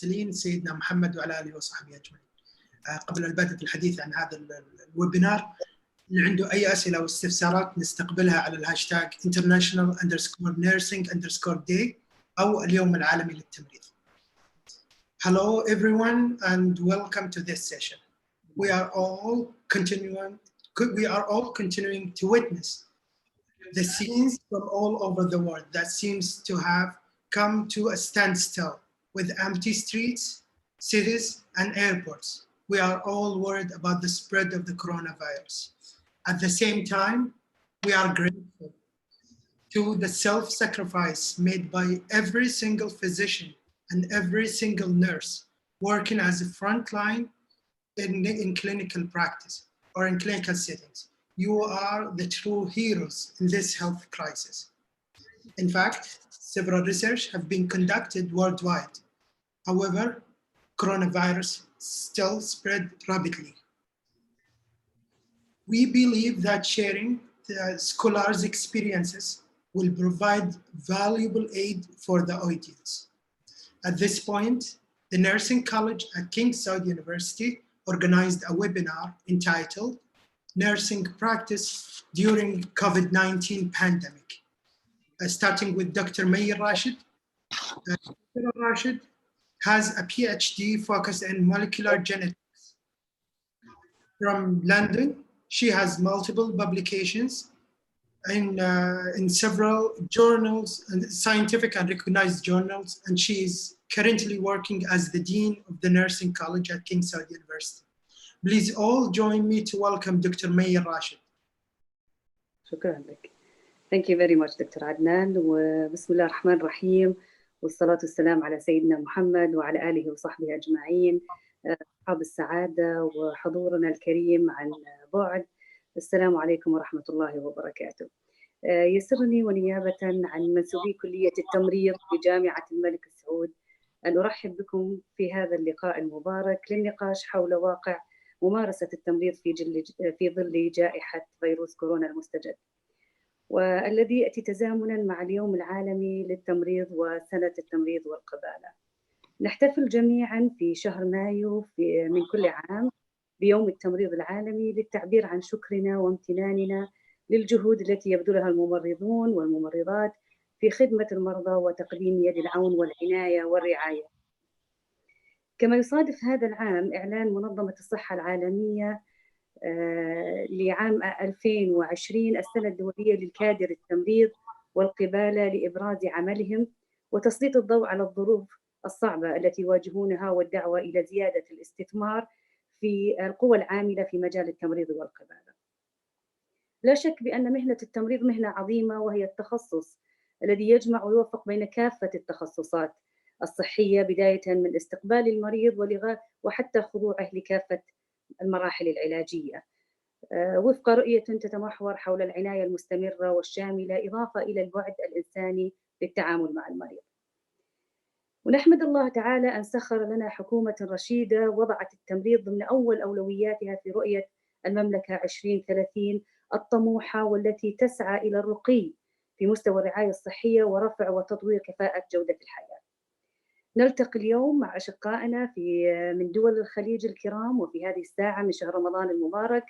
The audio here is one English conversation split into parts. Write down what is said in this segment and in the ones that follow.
المرسلين سيدنا محمد وعلى آله وصحبه أجمعين. قبل البدء في الحديث عن هذا الويبينار، اللي عنده أي أسئلة أو استفسارات نستقبلها على الهاشتاج international_nursing_day أو اليوم العالمي للتمريض. Hello everyone and welcome to this session. We are all continuing to witness the scenes from all over the world that seems to have come to a standstill with empty streets, cities, and airports. We are all worried about the spread of the coronavirus. At the same time, we are grateful to the self-sacrifice made by every single physician and every single nurse working as a frontline in clinical practice or in clinical settings. You are the true heroes in this health crisis. In fact, several research have been conducted worldwide. However, coronavirus still spread rapidly. We believe that sharing the scholars' experiences will provide valuable aid for the audience. At this point, the Nursing College at King Saud University organized a webinar entitled Nursing Practice During COVID-19 Pandemic, starting with Dr. Meijer Rashid. Dr. Rashid has a PhD focused in molecular genetics. From London, she has multiple publications in several journals, scientific and recognized journals, and she is currently working as the Dean of the Nursing College at King Saud University. Please all join me to welcome Dr. Meijer Rashid. شكرا لك. Thank you very much دكتور عدنان. وبسم الله الرحمن الرحيم، والصلاة والسلام على سيدنا محمد وعلى آله وصحبه أجمعين. أصحاب السعادة وحضورنا الكريم عن بعد، السلام عليكم ورحمة الله وبركاته. يسرني ونيابة عن منسوبي كلية التمريض بجامعة الملك سعود أن أرحب بكم في هذا اللقاء المبارك للنقاش حول واقع ممارسة التمريض في ظل جائحة فيروس كورونا المستجد، والذي يأتي تزامناً مع اليوم العالمي للتمريض وسنة التمريض والقبالة. نحتفل جميعاً في شهر مايو من كل عام بيوم التمريض العالمي للتعبير عن شكرنا وامتناننا للجهود التي يبذلها الممرضون والممرضات في خدمة المرضى وتقديم يد العون والعناية والرعاية. كما يصادف هذا العام إعلان منظمة الصحة العالمية لعام 2020 السنة الدولية للكادر التمريض والقبالة لإبراز عملهم وتسليط الضوء على الظروف الصعبة التي يواجهونها والدعوة إلى زيادة الاستثمار في القوى العاملة في مجال التمريض والقبالة. لا شك بأن مهنة التمريض مهنة عظيمة، وهي التخصص الذي يجمع ويوفق بين كافة التخصصات الصحية، بداية من استقبال المريض وحتى خضوعه لكافة المراحل العلاجية، وفق رؤية تتمحور حول العناية المستمرة والشاملة، إضافة إلى البعد الإنساني للتعامل مع المريض. ونحمد الله تعالى أن سخر لنا حكومة رشيدة وضعت التمريض ضمن أول أولوياتها في رؤية المملكة 2030 الطموحة، والتي تسعى إلى الرقي في مستوى الرعاية الصحية ورفع وتطوير كفاءة جودة الحياة. نلتقي اليوم مع أشقائنا من دول الخليج الكرام وفي هذه الساعة من شهر رمضان المبارك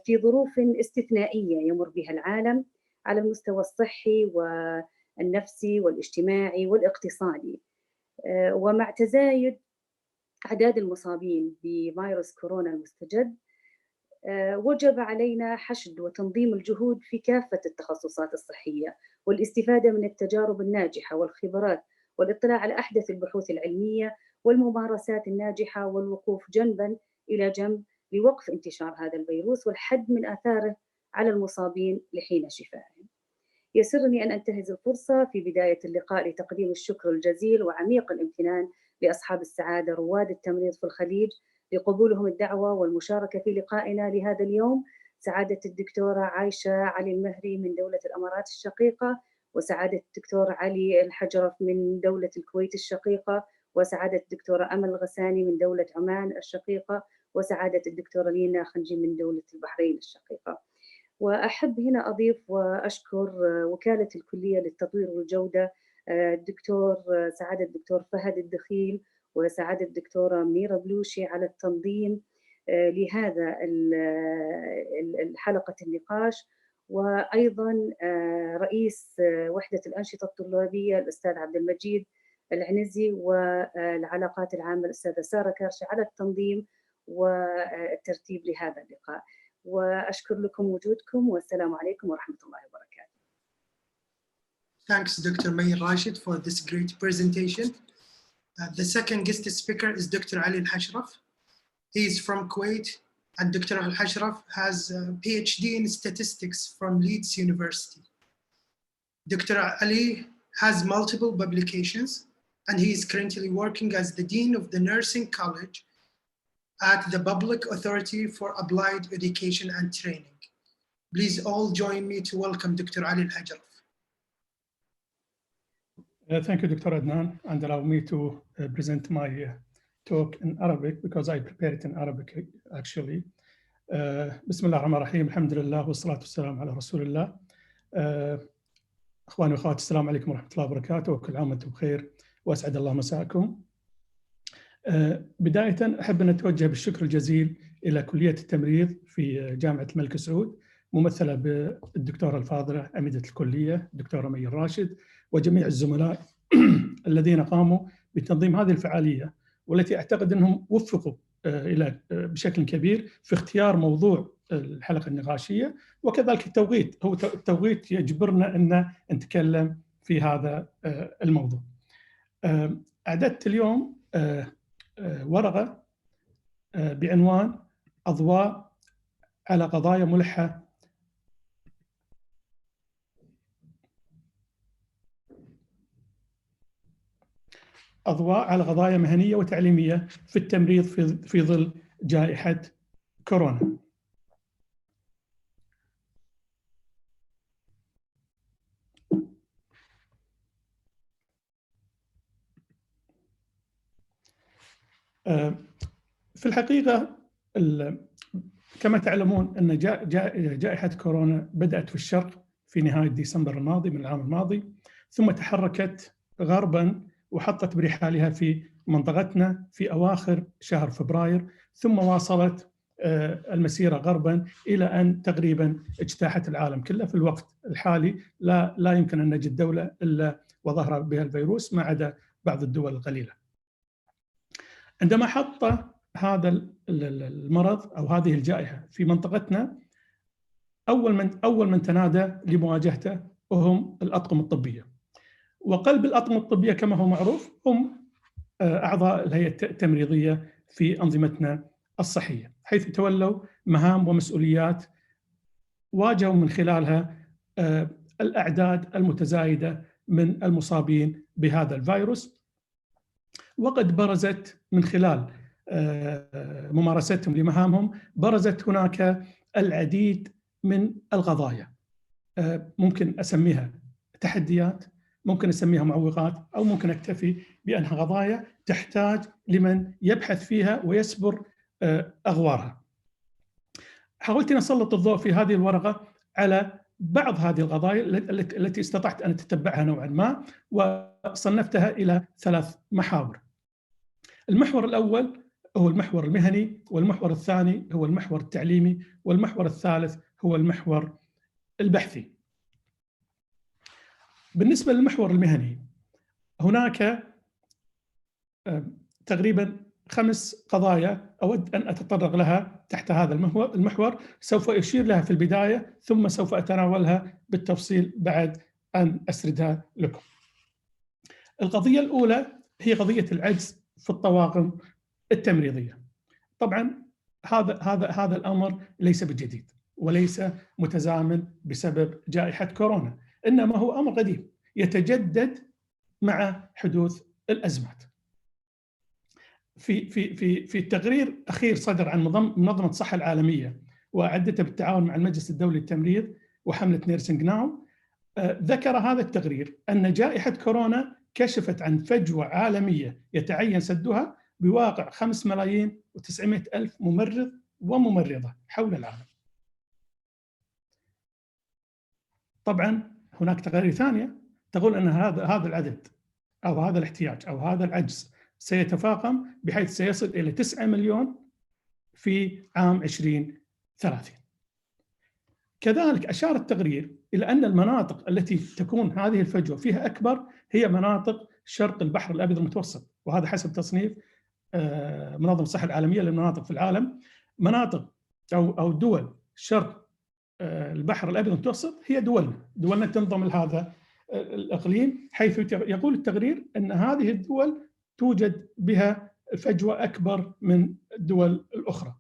في ظروف استثنائية يمر بها العالم على المستوى الصحي والنفسي والاجتماعي والاقتصادي، ومع تزايد أعداد المصابين بفيروس كورونا المستجد، وجب علينا حشد وتنظيم الجهود في كافة التخصصات الصحية والاستفادة من التجارب الناجحة والخبرات والاطلاع على أحدث البحوث العلمية والممارسات الناجحة والوقوف جنباً إلى جنب لوقف انتشار هذا الفيروس والحد من آثاره على المصابين لحين شفائهم. يسرني أن أنتهز الفرصة في بداية اللقاء لتقديم الشكر الجزيل وعميق الامتنان لأصحاب السعادة رواد التمريض في الخليج لقبولهم الدعوة والمشاركة في لقائنا لهذا اليوم، سعادة الدكتورة عايشة علي المهري من دولة الإمارات الشقيقة، وسعادة الدكتور علي الحجرف من دولة الكويت الشقيقة، وسعادة الدكتورة أمل الغساني من دولة عمان الشقيقة، وسعادة الدكتورة لينا خنجي من دولة البحرين الشقيقة. وأحب هنا أضيف وأشكر وكالة الكلية للتطوير والجودة الدكتور سعادة الدكتور فهد الدخيل وسعادة الدكتورة منيرة بلوشي على التنظيم لهذا حلقة النقاش، وأيضا رئيس وحدة الأنشطة الطلابية الأستاذ عبد المجيد العنزي، والعلاقات العامة الأستاذة سارة كارشة على التنظيم والترتيب لهذا اللقاء. وأشكر لكم وجودكم، والسلام عليكم ورحمة الله وبركاته. Thanks, Dr. Meijer Rashid, for this great presentation. The second guest speaker is Dr. Ali Al-Hashraf. He is from Kuwait, and Dr. Al-Hashraf has a PhD in statistics from Leeds University. Dr. Ali has multiple publications, and he is currently working as the Dean of the Nursing College at the Public Authority for Applied Education and Training. Please all join me to welcome Dr. Ali Al-Hashraf. Thank you, Dr. Adnan, and allow me to present my talk in Arabic because I prepared it in Arabic actually. بسم الله الرحمن الرحيم، الحمد لله والصلاة والسلام على رسول الله. أخواني وأخواتي، السلام عليكم ورحمة الله وبركاته، وكل عام وأنتم بخير وأسعد الله مساءكم. بداية أحب أن أتوجه بالشكر الجزيل إلى كلية التمريض في جامعة الملك سعود، ممثلة بالدكتورة الفاضلة عميدة الكلية الدكتورة مير راشد، وجميع الزملاء الذين قاموا بتنظيم هذه الفعالية، والتي أعتقد أنهم وفقوا إلى بشكل كبير في اختيار موضوع الحلقة النقاشية، وكذلك التوقيت. هو التوقيت يجبرنا أن نتكلم في هذا الموضوع. أعددت اليوم ورقة بعنوان أضواء على قضايا ملحة مهنية وتعليمية في التمريض في ظل جائحة كورونا. في الحقيقة كما تعلمون أن جائحة كورونا بدأت في الشرق في نهاية ديسمبر الماضي من العام الماضي، ثم تحركت غرباً وحطت برحالها في منطقتنا في أواخر شهر فبراير، ثم واصلت المسيرة غرباً إلى أن تقريباً اجتاحت العالم كله. في الوقت الحالي لا يمكن أن نجد دولة إلا وظهر بها الفيروس ما عدا بعض الدول القليلة. عندما حط هذا المرض أو هذه الجائحة في منطقتنا، أول من تنادى لمواجهته وهم الأطقم الطبية. وقلب الأطقم الطبية كما هو معروف هم أعضاء الهيئة التمريضية في أنظمتنا الصحية، حيث تولوا مهام ومسؤوليات واجهوا من خلالها الأعداد المتزايدة من المصابين بهذا الفيروس. وقد برزت من خلال ممارستهم لمهامهم، برزت هناك العديد من القضايا، ممكن أسميها تحديات، ممكن أسميها معوقات، أو ممكن أكتفي بأنها قضايا تحتاج لمن يبحث فيها ويسبر أغوارها. حاولت أن أسلط الضوء في هذه الورقة على بعض هذه القضايا التي استطعت أن أتتبعها نوعا ما، وصنفتها إلى 3 محاور. المحور الأول هو المحور المهني، والمحور الثاني هو المحور التعليمي، والمحور الثالث هو المحور البحثي. بالنسبة للمحور المهني، هناك تقريبا 5 قضايا أود أن أتطرق لها تحت هذا المحور، سوف أشير لها في البداية ثم سوف أتناولها بالتفصيل بعد أن أسردها لكم. القضية الأولى هي قضية العجز في الطواقم التمريضية. طبعا هذا الأمر ليس بجديد وليس متزامن بسبب جائحة كورونا، إنما هو أمر قديم يتجدد مع حدوث الأزمات. في تقرير أخير صدر عن منظمة الصحة العالمية وأعدته بالتعاون مع المجلس الدولي للتمريض وحملة نيرسينج ناو، ذكر هذا التقرير أن جائحة كورونا كشفت عن فجوة عالمية يتعين سدها بواقع 5,900,000 ممرض وممرضة حول العالم. طبعا هناك تقارير ثانية تقول أن هذا العدد أو هذا الاحتياج أو هذا العجز سيتفاقم بحيث سيصل إلى 9 مليون في عام 2030. كذلك أشار التقرير إلى أن المناطق التي تكون هذه الفجوة فيها أكبر هي مناطق شرق البحر الأبيض المتوسط، وهذا حسب تصنيف منظمة الصحة العالمية للمناطق في العالم. مناطق أو دول شرق البحر الأبيض المتوسط هي دولنا تنضم لهذا الإقليم، حيث يقول التقرير أن هذه الدول توجد بها فجوة أكبر من الدول الأخرى.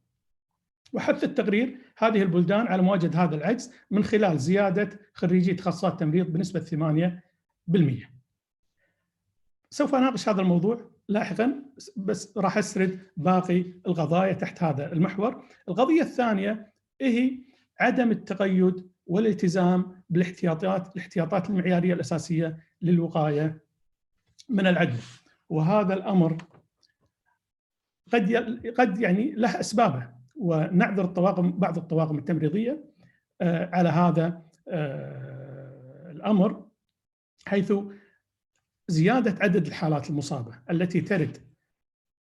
وحث التقرير هذه البلدان على مواجهة هذا العجز من خلال زيادة خريجي تخصصات التمريض بنسبة 8%. سوف أناقش هذا الموضوع لاحقا، بس راح أسرد باقي القضايا تحت هذا المحور. القضية الثانية هي عدم التقيد والالتزام بالاحتياطات المعيارية الأساسية للوقاية من العدوى، وهذا الأمر قد يعني له أسبابه، ونعذر بعض الطواقم التمريضية على هذا الأمر، حيث زيادة عدد الحالات المصابة التي ترد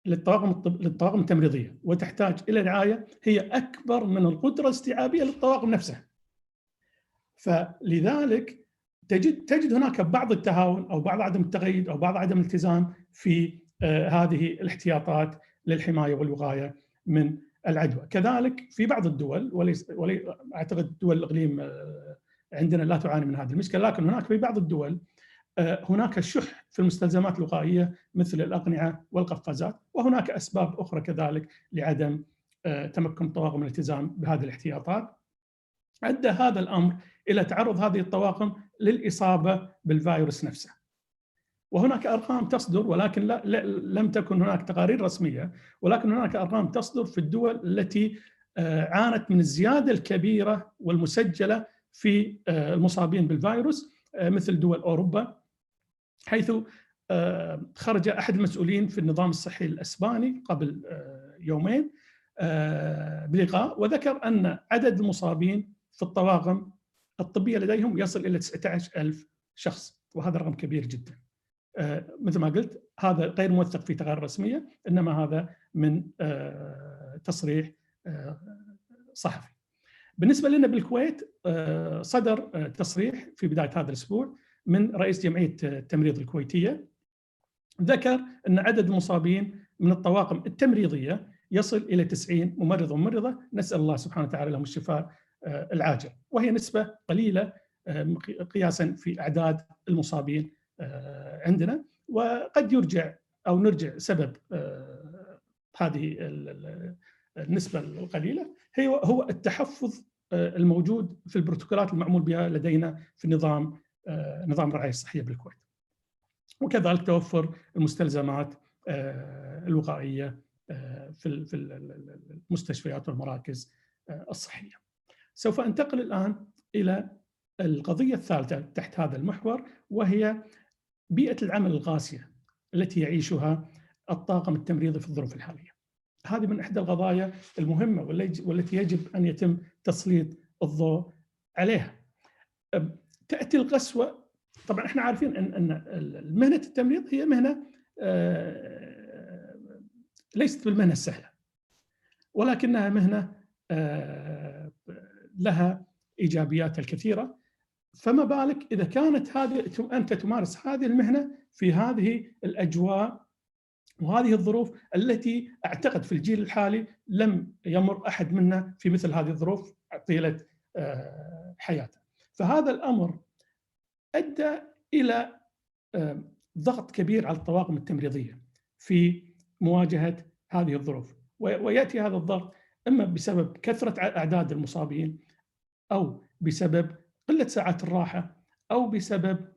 للطواقم التمريضية وتحتاج إلى رعاية هي أكبر من القدرة الاستيعابية للطواقم نفسها. فلذلك تجد هناك بعض التهاون أو بعض عدم التقيد أو بعض عدم الالتزام في هذه الاحتياطات للحماية والوقاية من العدوى. كذلك في بعض الدول، أعتقد دول الإقليم عندنا لا تعاني من هذه المشكلة، لكن هناك في بعض الدول هناك شح في المستلزمات الوقائية مثل الأقنعة والقفازات، وهناك أسباب أخرى كذلك لعدم تمكن الطواقم الالتزام بهذه الاحتياطات. أدى هذا الأمر إلى تعرض هذه الطواقم للإصابة بالفيروس نفسه. وهناك أرقام تصدر، ولكن لم تكن هناك تقارير رسمية، ولكن هناك أرقام تصدر في الدول التي عانت من الزيادة الكبيرة والمسجلة في المصابين بالفيروس مثل دول أوروبا، حيث خرج أحد المسؤولين في النظام الصحي الإسباني قبل يومين بلقاء، وذكر أن عدد المصابين في الطواقم الطبية لديهم يصل إلى 19,000 شخص، وهذا رقم كبير جدا. مثل ما قلت هذا غير موثق في تقارير رسمية، إنما هذا من تصريح صحفي. بالنسبة لنا بالكويت صدر تصريح في بداية هذا الأسبوع من رئيس جمعية التمريض الكويتية، ذكر أن عدد المصابين من الطواقم التمريضية يصل إلى 90 ممرض وممرضة، نسأل الله سبحانه وتعالى لهم الشفاء العاجل، وهي نسبة قليلة قياسا في أعداد المصابين عندنا. وقد نرجع سبب هذه النسبة القليلة هو التحفظ الموجود في البروتوكولات المعمول بها لدينا في نظام الرعاية الصحية بالكويت، وكذلك توفر المستلزمات الوقائية في المستشفيات والمراكز الصحية. سوف أنتقل الآن إلى القضية الثالثة تحت هذا المحور، وهي بيئة العمل القاسية التي يعيشها الطاقم التمريضي في الظروف الحالية. هذه من إحدى القضايا المهمة والتي يجب أن يتم تسليط الضوء عليها. تأتي القسوة، طبعا احنا عارفين أن مهنة التمريض هي مهنة ليست بالمهنة السهلة، ولكنها مهنة لها إيجابيات الكثيرة، فما بالك إذا كانت أنت تمارس هذه المهنة في هذه الأجواء وهذه الظروف التي أعتقد في الجيل الحالي لم يمر أحد منا في مثل هذه الظروف طيلة حياته. فهذا الأمر أدى إلى ضغط كبير على الطواقم التمريضية في مواجهة هذه الظروف، ويأتي هذا الضغط إما بسبب كثرة أعداد المصابين، أو بسبب قلة ساعات الراحة، أو بسبب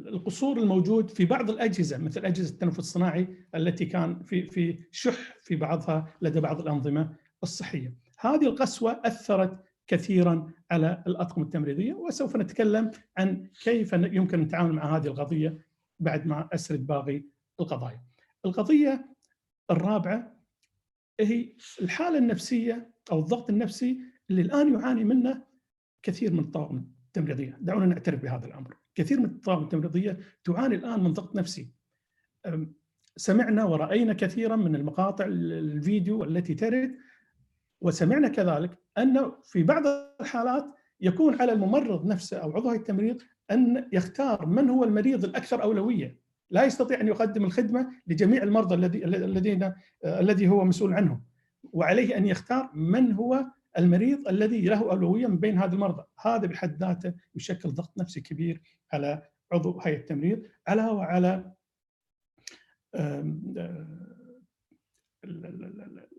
القصور الموجود في بعض الأجهزة مثل أجهزة التنفس الصناعي التي كان في شح في بعضها لدى بعض الأنظمة الصحية. هذه القسوة أثرت كثيرا على الأطقم التمريضية، وسوف نتكلم عن كيف يمكن التعامل مع هذه القضية بعد ما أسرد باقي القضايا. القضية الرابعة هي الحالة النفسية أو الضغط النفسي اللي الآن يعاني منه كثير من الطواقم التمريضية. دعونا نعترف بهذا الأمر. كثير من الطواقم التمريضيه تعاني الان من ضغط نفسي. سمعنا ورأينا كثيرا من المقاطع الفيديو التي ترد، وسمعنا كذلك أن في بعض الحالات يكون على الممرض نفسه أو عضو التمريض أن يختار من هو المريض الأكثر أولوية، لا يستطيع أن يقدم الخدمة لجميع المرضى الذي هو مسؤول عنهم، وعليه أن يختار من هو المريض الذي له أولوية من بين هذه المرضى. هذا بحد ذاته يشكل ضغط نفسي كبير على عضو هيئة التمريض، علاوة وعلى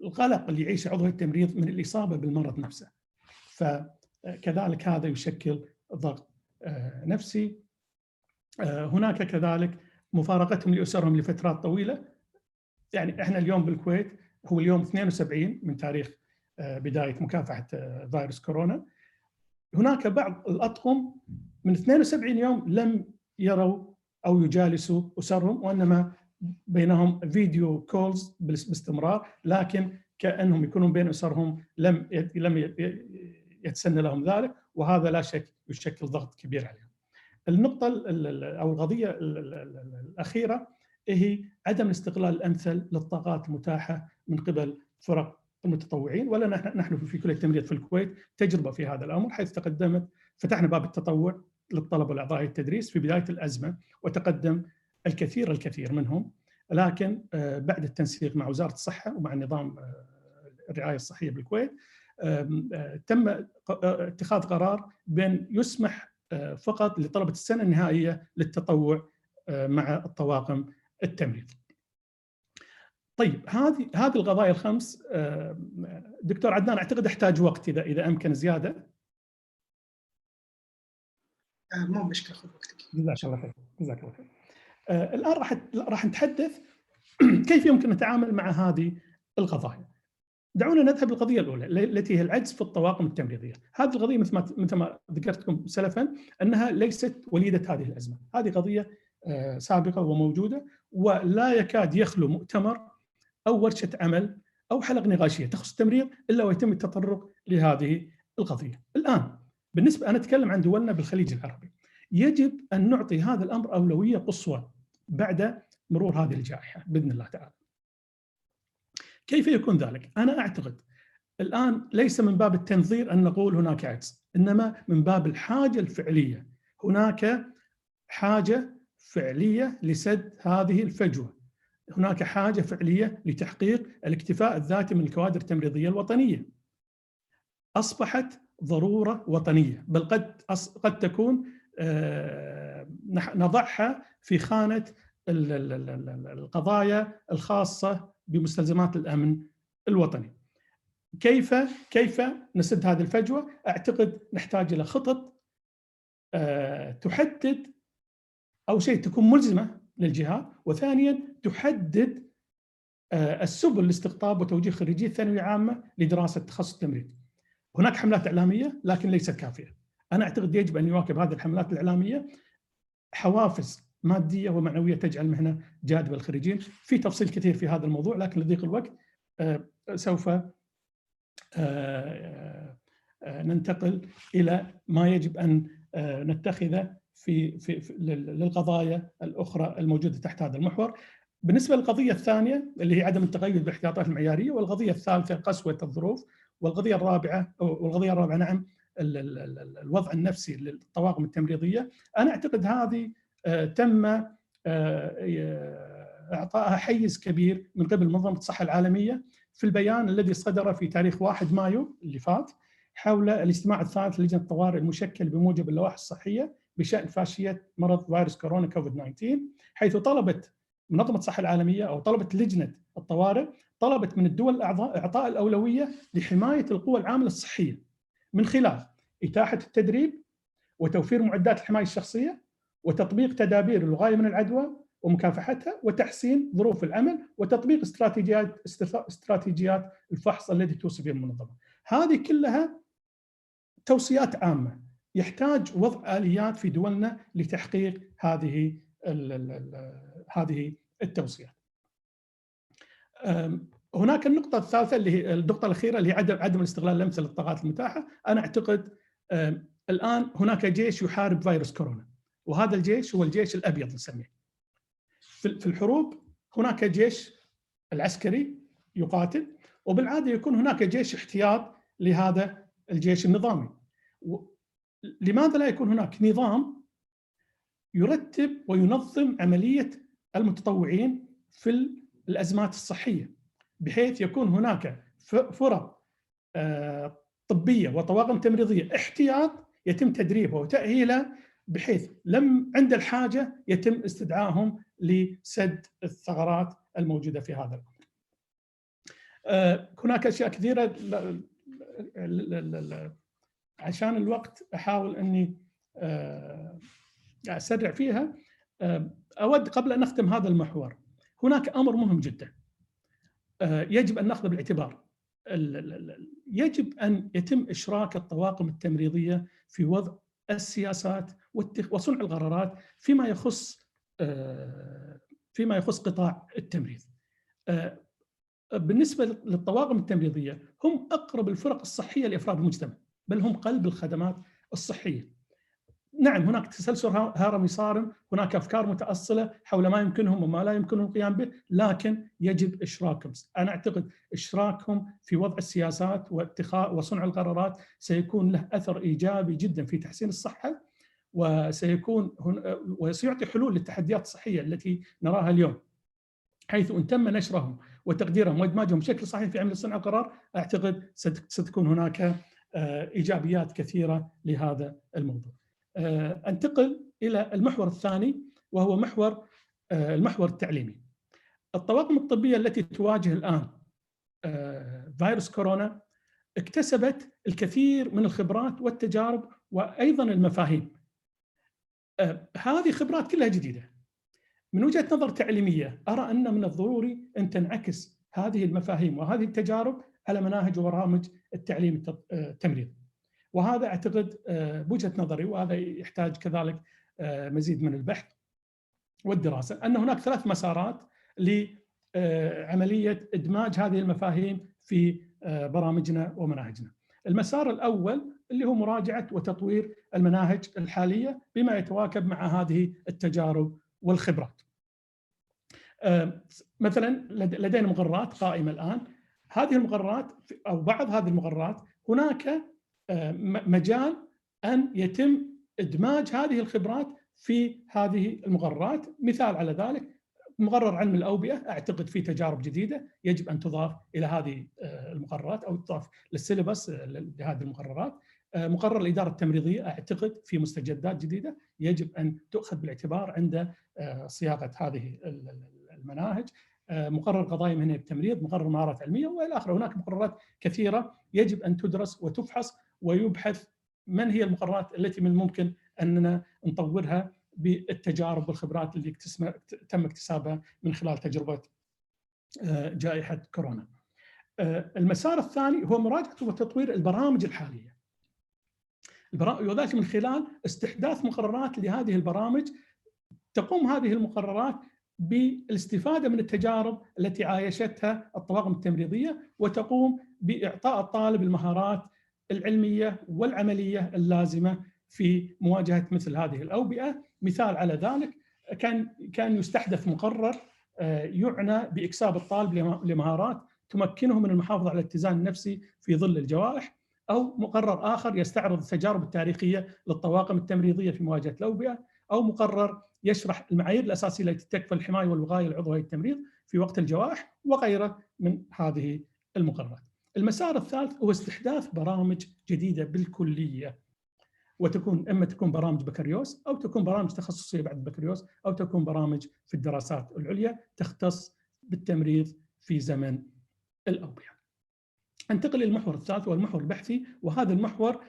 القلق اللي يعيشه عضو التمريض من الإصابة بالمرض نفسه، فكذلك هذا يشكل ضغط نفسي. هناك كذلك مفارقتهم لأسرهم لفترات طويلة. يعني احنا اليوم بالكويت هو اليوم 72 من تاريخ بداية مكافحة فيروس كورونا. هناك بعض الأطقم من 72 يوم لم يروا أو يجالسوا أسرهم، وإنما بينهم فيديو كولز باستمرار، لكن كأنهم يكونون بين أسرهم لم يتسنى لهم ذلك، وهذا لا شك يشكل ضغط كبير عليهم. النقطة أو القضية الأخيرة هي عدم الاستغلال الأمثل للطاقات المتاحة من قبل فرق المتطوعين. ولا نحن في كلية التمريض في الكويت تجربة في هذا الأمر، حيث فتحنا باب التطوع للطلبة والأعضاء التدريس في بداية الأزمة، وتقدم الكثير منهم، لكن بعد التنسيق مع وزارة الصحة ومع نظام الرعاية الصحية بالكويت تم اتخاذ قرار بأن يسمح فقط لطلبة السنة النهائية للتطوع مع الطواقم التمريض. طيب هذه القضايا الخمس دكتور عدنان اعتقد احتاج وقت اذا امكن زياده. مو مشكله، خذ وقتك. جزاك الله خير. جزاك الله خير. الان راح نتحدث كيف يمكن نتعامل مع هذه القضايا. دعونا نذهب للقضيه الاولى التي هي العجز في الطواقم التمريضيه. هذه القضيه مثل ما ذكرت لكم سلفا انها ليست وليده هذه الازمه، هذه قضيه سابقه وموجوده، ولا يكاد يخلو مؤتمر أو ورشة عمل أو حلقة نقاشية تخص التمريض إلا ويتم التطرق لهذه القضية. الآن بالنسبة أنا أتكلم عن دولنا بالخليج العربي، يجب أن نعطي هذا الأمر أولوية قصوى بعد مرور هذه الجائحة بإذن الله تعالى. كيف يكون ذلك؟ أنا أعتقد الآن ليس من باب التنظير أن نقول هناك عجز، إنما من باب الحاجة الفعلية. هناك حاجة فعلية لسد هذه الفجوة، هناك حاجة فعلية لتحقيق الاكتفاء الذاتي من الكوادر التمريضية الوطنية. أصبحت ضرورة وطنية، بل قد تكون نضعها في خانة القضايا الخاصة بمستلزمات الأمن الوطني. كيف نسد هذه الفجوة؟ أعتقد نحتاج إلى خطط تحدد أو شيء تكون ملزمة للجهات، وثانيا تحدد السبل لاستقطاب وتوجيه خريجي الثانوية عامة لدراسة تخصص التمريض. هناك حملات إعلامية لكن ليست كافية. أنا أعتقد يجب أن يواكب هذه الحملات الإعلامية حوافز مادية ومعنوية تجعل المهنة جاذبة للخريجين. في تفصيل كثير في هذا الموضوع، لكن لضيق الوقت سوف ننتقل إلى ما يجب أن نتخذه للقضايا الأخرى الموجودة تحت هذا المحور. بالنسبة للقضية الثانية اللي هي عدم التقيد بالاحتياطات المعيارية، والقضية الثالثة قسوة الظروف، والقضية الرابعة نعم الوضع النفسي للطواقم التمريضية. أنا أعتقد هذه تم إعطائها حيز كبير من قبل منظمة الصحة العالمية في البيان الذي صدر في تاريخ 1 مايو اللي فات حول الاجتماع الثالث لجنة الطوارئ المشكل بموجب اللوائح الصحية بشأن فاشية مرض فيروس كورونا كوفيد-19، حيث طلبت منظمة الصحة العالمية أو طلبت لجنة الطوارئ طلبت من الدول الأعضاء إعطاء الأولوية لحماية القوى العاملة الصحية من خلال إتاحة التدريب وتوفير معدات الحماية الشخصية وتطبيق تدابير الوقاية من العدوى ومكافحتها وتحسين ظروف العمل وتطبيق استراتيجيات الفحص التي توصي بها المنظمة. هذه كلها توصيات عامة، يحتاج وضع آليات في دولنا لتحقيق هذه التوصيات. هناك النقطة الثالثة اللي هي النقطة الأخيرة اللي هي عدم الاستغلال الأمثل للطاقات المتاحة. أنا أعتقد الآن هناك جيش يحارب فيروس كورونا، وهذا الجيش هو الجيش الأبيض نسميه. في الحروب هناك جيش العسكري يقاتل، وبالعادة يكون هناك جيش احتياط لهذا الجيش النظامي. لماذا لا يكون هناك نظام يرتب وينظم عملية المتطوعين في الأزمات الصحية، بحيث يكون هناك فرق طبية وطواقم تمريضية احتياط يتم تدريبها وتأهيلها، بحيث عند الحاجة يتم استدعائهم لسد الثغرات الموجودة في هذا الأمر. هناك أشياء كثيرة، عشان الوقت أحاول أني أسرع فيها. أود قبل أن نختم هذا المحور، هناك أمر مهم جدا يجب أن نأخذه بالاعتبار. يجب أن يتم إشراك الطواقم التمريضية في وضع السياسات وصنع القرارات فيما يخص قطاع التمريض. بالنسبة للطواقم التمريضية، هم أقرب الفرق الصحية لأفراد المجتمع، بل هم قلب الخدمات الصحية. نعم، هناك تسلسل هرمي صارم، هناك أفكار متأصلة حول ما يمكنهم وما لا يمكنهم القيام به، لكن يجب إشراكهم. أنا أعتقد إشراكهم في وضع السياسات واتخاذ وصنع القرارات سيكون له أثر إيجابي جدا في تحسين الصحة، وسيعطي حلول للتحديات الصحية التي نراها اليوم، حيث إن تم نشرهم وتقديرهم وإدماجهم بشكل صحيح في عمل صنع القرار، أعتقد ستكون هناك إيجابيات كثيرة لهذا الموضوع. أنتقل إلى المحور الثاني، وهو المحور التعليمي. الطواقم الطبية التي تواجه الآن فيروس كورونا اكتسبت الكثير من الخبرات والتجارب وأيضا المفاهيم. هذه خبرات كلها جديدة. من وجهة نظر تعليمية، أرى أن من الضروري أن تنعكس هذه المفاهيم وهذه التجارب على مناهج وبرامج التعليم التمريض. وهذا أعتقد بوجهة نظري، وهذا يحتاج كذلك مزيد من البحث والدراسة، أن هناك 3 مسارات لعملية إدماج هذه المفاهيم في برامجنا ومناهجنا. المسار الأول اللي هو مراجعة وتطوير المناهج الحالية بما يتواكب مع هذه التجارب والخبرات. مثلا لدينا مقررات قائمة الآن. هذه المقررات أو بعض هذه المقررات هناك مجال أن يتم إدماج هذه الخبرات في هذه المقررات. مثال على ذلك مقرر علم الأوبئة، أعتقد في تجارب جديدة يجب أن تضاف إلى هذه المقررات أو تضاف للسيلبس لهذه المقررات. مقرر الإدارة التمريضية، أعتقد في مستجدات جديدة يجب أن تؤخذ بالاعتبار عند صياغة هذه المناهج. مقرر قضايا مهنية التمريض، مقرر مهارات علمية وإلى آخره. هناك مقررات كثيرة يجب أن تدرس وتفحص ويبحث من هي المقررات التي من الممكن أننا نطورها بالتجارب والخبرات اللي تم اكتسابها من خلال تجربة جائحة كورونا. المسار الثاني هو مراجعة وتطوير البرامج الحالية، وذلك من خلال استحداث مقررات لهذه البرامج. تقوم هذه المقررات بالاستفادة من التجارب التي عايشتها الطواقم التمريضية، وتقوم بإعطاء الطالب المهارات العلمية والعملية اللازمة في مواجهة مثل هذه الأوبئة. مثال على ذلك كان يستحدث مقرر يعنى بإكساب الطالب لمهارات تمكنه من المحافظة على الاتزان النفسي في ظل الجوائح، أو مقرر آخر يستعرض التجارب التاريخية للطواقم التمريضية في مواجهة الأوبئة، أو مقرر يشرح المعايير الأساسية التي تكفل الحماية والوقاية لعضو هيئة التمريض في وقت الجوائح وغيره من هذه المقررات. المسار الثالث هو استحداث برامج جديدة بالكلية، وتكون إما تكون برامج بكالوريوس أو تكون برامج تخصصية بعد البكالوريوس أو تكون برامج في الدراسات العليا تختص بالتمريض في زمن الأوبئة. انتقل للمحور الثالث والمحور البحثي، وهذا المحور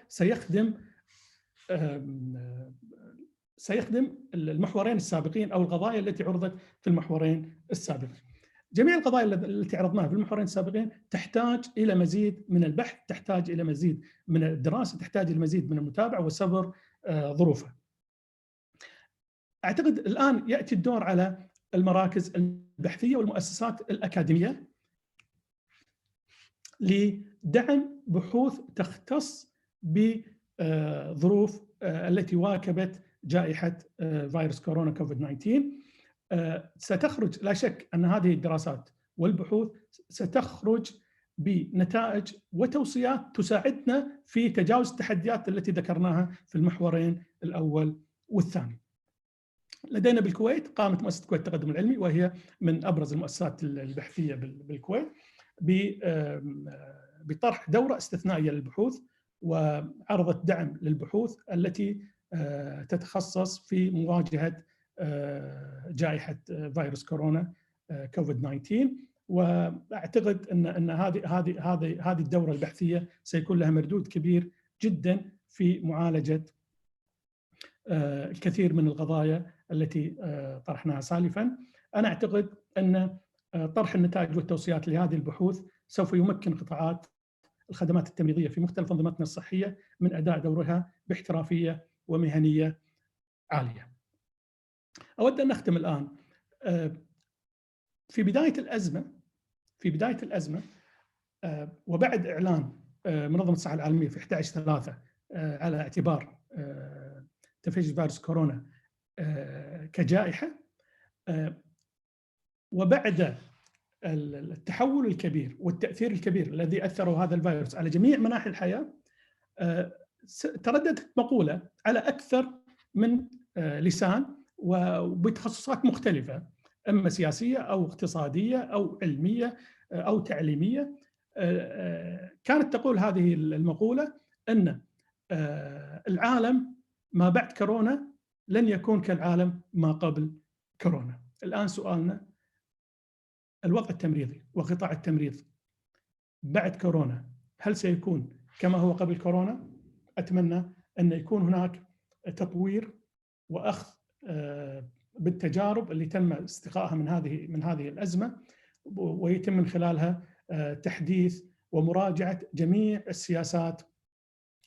سيخدم المحورين السابقين أو القضايا التي عرضت في المحورين السابقين. جميع القضايا التي عرضناها في المحورين السابقين تحتاج إلى مزيد من البحث، تحتاج إلى مزيد من الدراسة، تحتاج إلى مزيد من المتابعة وصبر ظروفها. أعتقد الآن يأتي الدور على المراكز البحثية والمؤسسات الأكاديمية لدعم بحوث تختص بظروف التي واكبت جائحة فيروس كورونا كوفيد 19. ستخرج لا شك أن هذه الدراسات والبحوث ستخرج بنتائج وتوصيات تساعدنا في تجاوز التحديات التي ذكرناها في المحورين الأول والثاني. لدينا بالكويت قامت مؤسسة الكويت التقدم العلمي، وهي من أبرز المؤسسات البحثية بالكويت، بطرح دورة استثنائية للبحوث، وعرضت دعم للبحوث التي تتخصص في مواجهة جائحة فيروس كورونا كوفيد 19. واعتقد ان هذه الدوره البحثيه سيكون لها مردود كبير جدا في معالجه الكثير من القضايا التي طرحناها سالفا. انا اعتقد ان طرح النتائج والتوصيات لهذه البحوث سوف يمكن قطاعات الخدمات التمريضيه في مختلف انظمتنا الصحيه من اداء دورها باحترافيه ومهنيه عاليه. اود ان نختم الان في بداية الأزمة وبعد إعلان منظمة الصحة العالمية في 11/3 على اعتبار تفشي فيروس كورونا كجائحة، وبعد التحول الكبير والتأثير الكبير الذي أثره هذا الفيروس على جميع مناحي الحياة، ترددت مقولة على أكثر من لسان وبتخصصات مختلفة، إما سياسية أو اقتصادية أو علمية أو تعليمية. كانت تقول هذه المقولة أن العالم ما بعد كورونا لن يكون كالعالم ما قبل كورونا. الآن سؤالنا، الوضع التمريضي وقطاع التمريض بعد كورونا هل سيكون كما هو قبل كورونا؟ أتمنى أن يكون هناك تطوير وأخذ بالتجارب اللي تم استقائها من هذه الأزمة، ويتم من خلالها تحديث ومراجعة جميع السياسات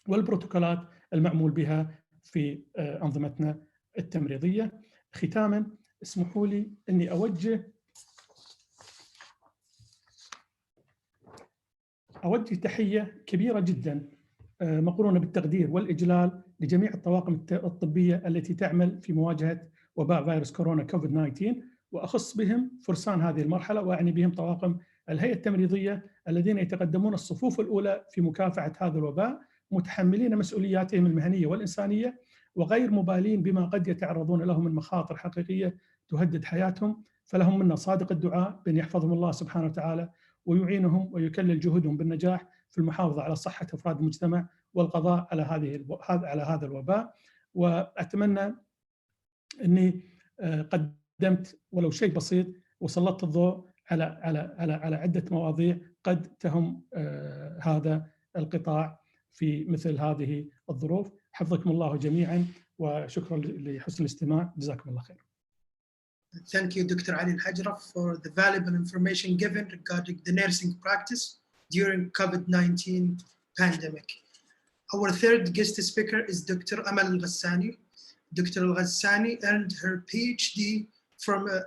والبروتوكولات المعمول بها في أنظمتنا التمريضية. ختاما اسمحوا لي أني أوجه تحية كبيرة جدا مقرونة بالتقدير والإجلال لجميع الطواقم الطبية التي تعمل في مواجهة وباء فيروس كورونا كوفيد 19، وأخص بهم فرسان هذه المرحلة، وأعني بهم طواقم الهيئة التمريضية الذين يتقدمون الصفوف الأولى في مكافحة هذا الوباء، متحملين مسؤولياتهم المهنية والإنسانية وغير مبالين بما قد يتعرضون له من مخاطر حقيقية تهدد حياتهم. فلهم منا صادق الدعاء بأن يحفظهم الله سبحانه وتعالى ويعينهم ويكلل جهودهم بالنجاح في المحافظة على صحة أفراد المجتمع والقضاء على هذا الوباء. وأتمنى أني قدمت ولو شيء بسيط وسلطت الضوء على عدة مواضيع قد تهم هذا القطاع في مثل هذه الظروف. حفظكم الله جميعا وشكرا لحسن الاستماع. جزاكم الله خير. Thank you, Dr. Ali Al-Hajra, for the valuable information given regarding the nursing practice during COVID-19 pandemic. Our third guest speaker is Dr. Aman Rasagni. Dr. Rasagni earned her PhD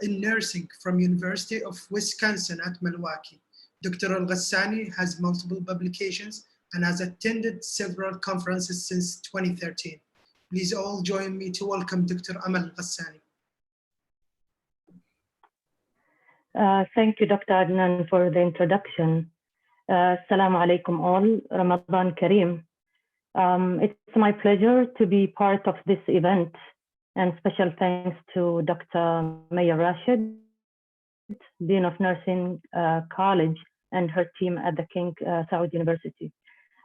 in nursing from University of Wisconsin at Milwaukee. Dr. Rasagni has multiple publications and has attended several conferences since 2013. Please all join me to welcome Dr. Aman Rasagni. Thank you, Dr. Adnan, for the introduction. Assalamu alaikum all. Ramadan Kareem. It's my pleasure to be part of this event, and special thanks to Dr. Meijer Rashid, Dean of Nursing College, and her team at the King Saud University.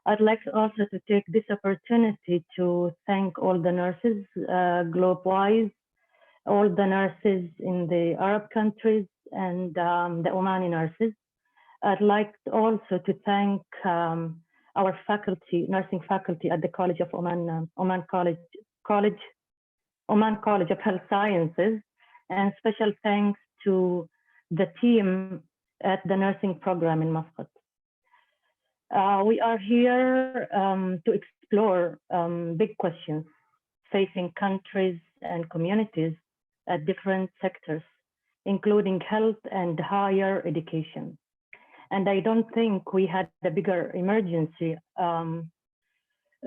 I'd like also to take this opportunity to thank all the nurses globe-wise, all the nurses in the Arab countries, and the Omani nurses. I'd like also to thank our faculty, nursing faculty at the College of Oman, Oman College of Health Sciences, and special thanks to the team at the nursing program in Muscat. We are here to explore big questions facing countries and communities at different sectors, including health and higher education. And I don't think we had a bigger emergency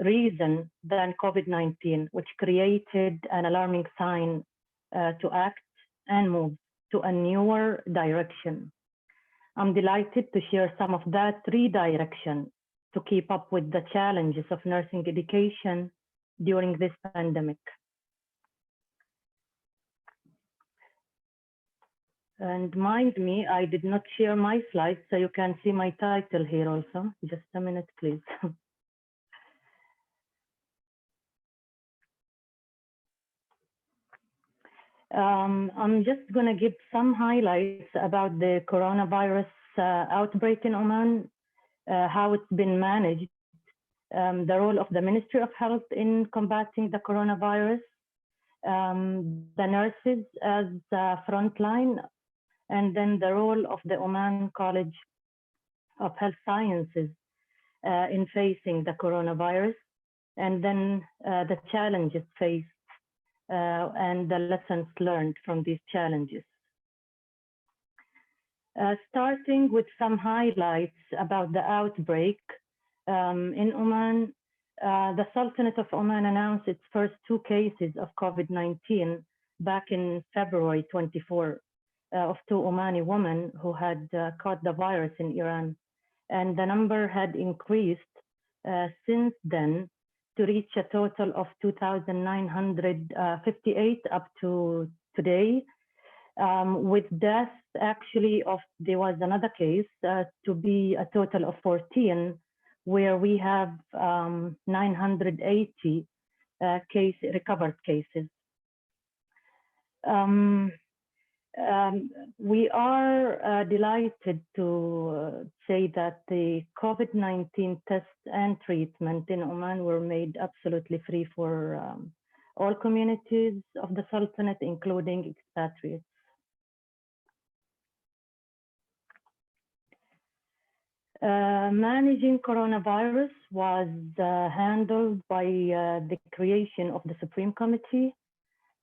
reason than COVID-19, which created an alarming sign to act and move to a newer direction. I'm delighted to share some of that redirection to keep up with the challenges of nursing education during this pandemic. And mind me, I did not share my slides, so you can see my title here also. Just a minute, please. I'm just going to give some highlights about the coronavirus outbreak in Oman, how it's been managed, the role of the Ministry of Health in combating the coronavirus, the nurses as frontline, and then the role of the Oman College of Health Sciences in facing the coronavirus, and then the challenges faced and the lessons learned from these challenges. Starting with some highlights about the outbreak in Oman, the Sultanate of Oman announced its first 2 cases of COVID-19 back in February 24 of 2 Omani women who had caught the virus in Iran. And the number had increased since then to reach a total of 2,958 up to today, with deaths actually there was another case to be a total of 14, where we have 980 recovered cases. We are delighted to say that the COVID-19 tests and treatment in Oman were made absolutely free for all communities of the Sultanate, including expatriates. Managing coronavirus was handled by the creation of the Supreme Committee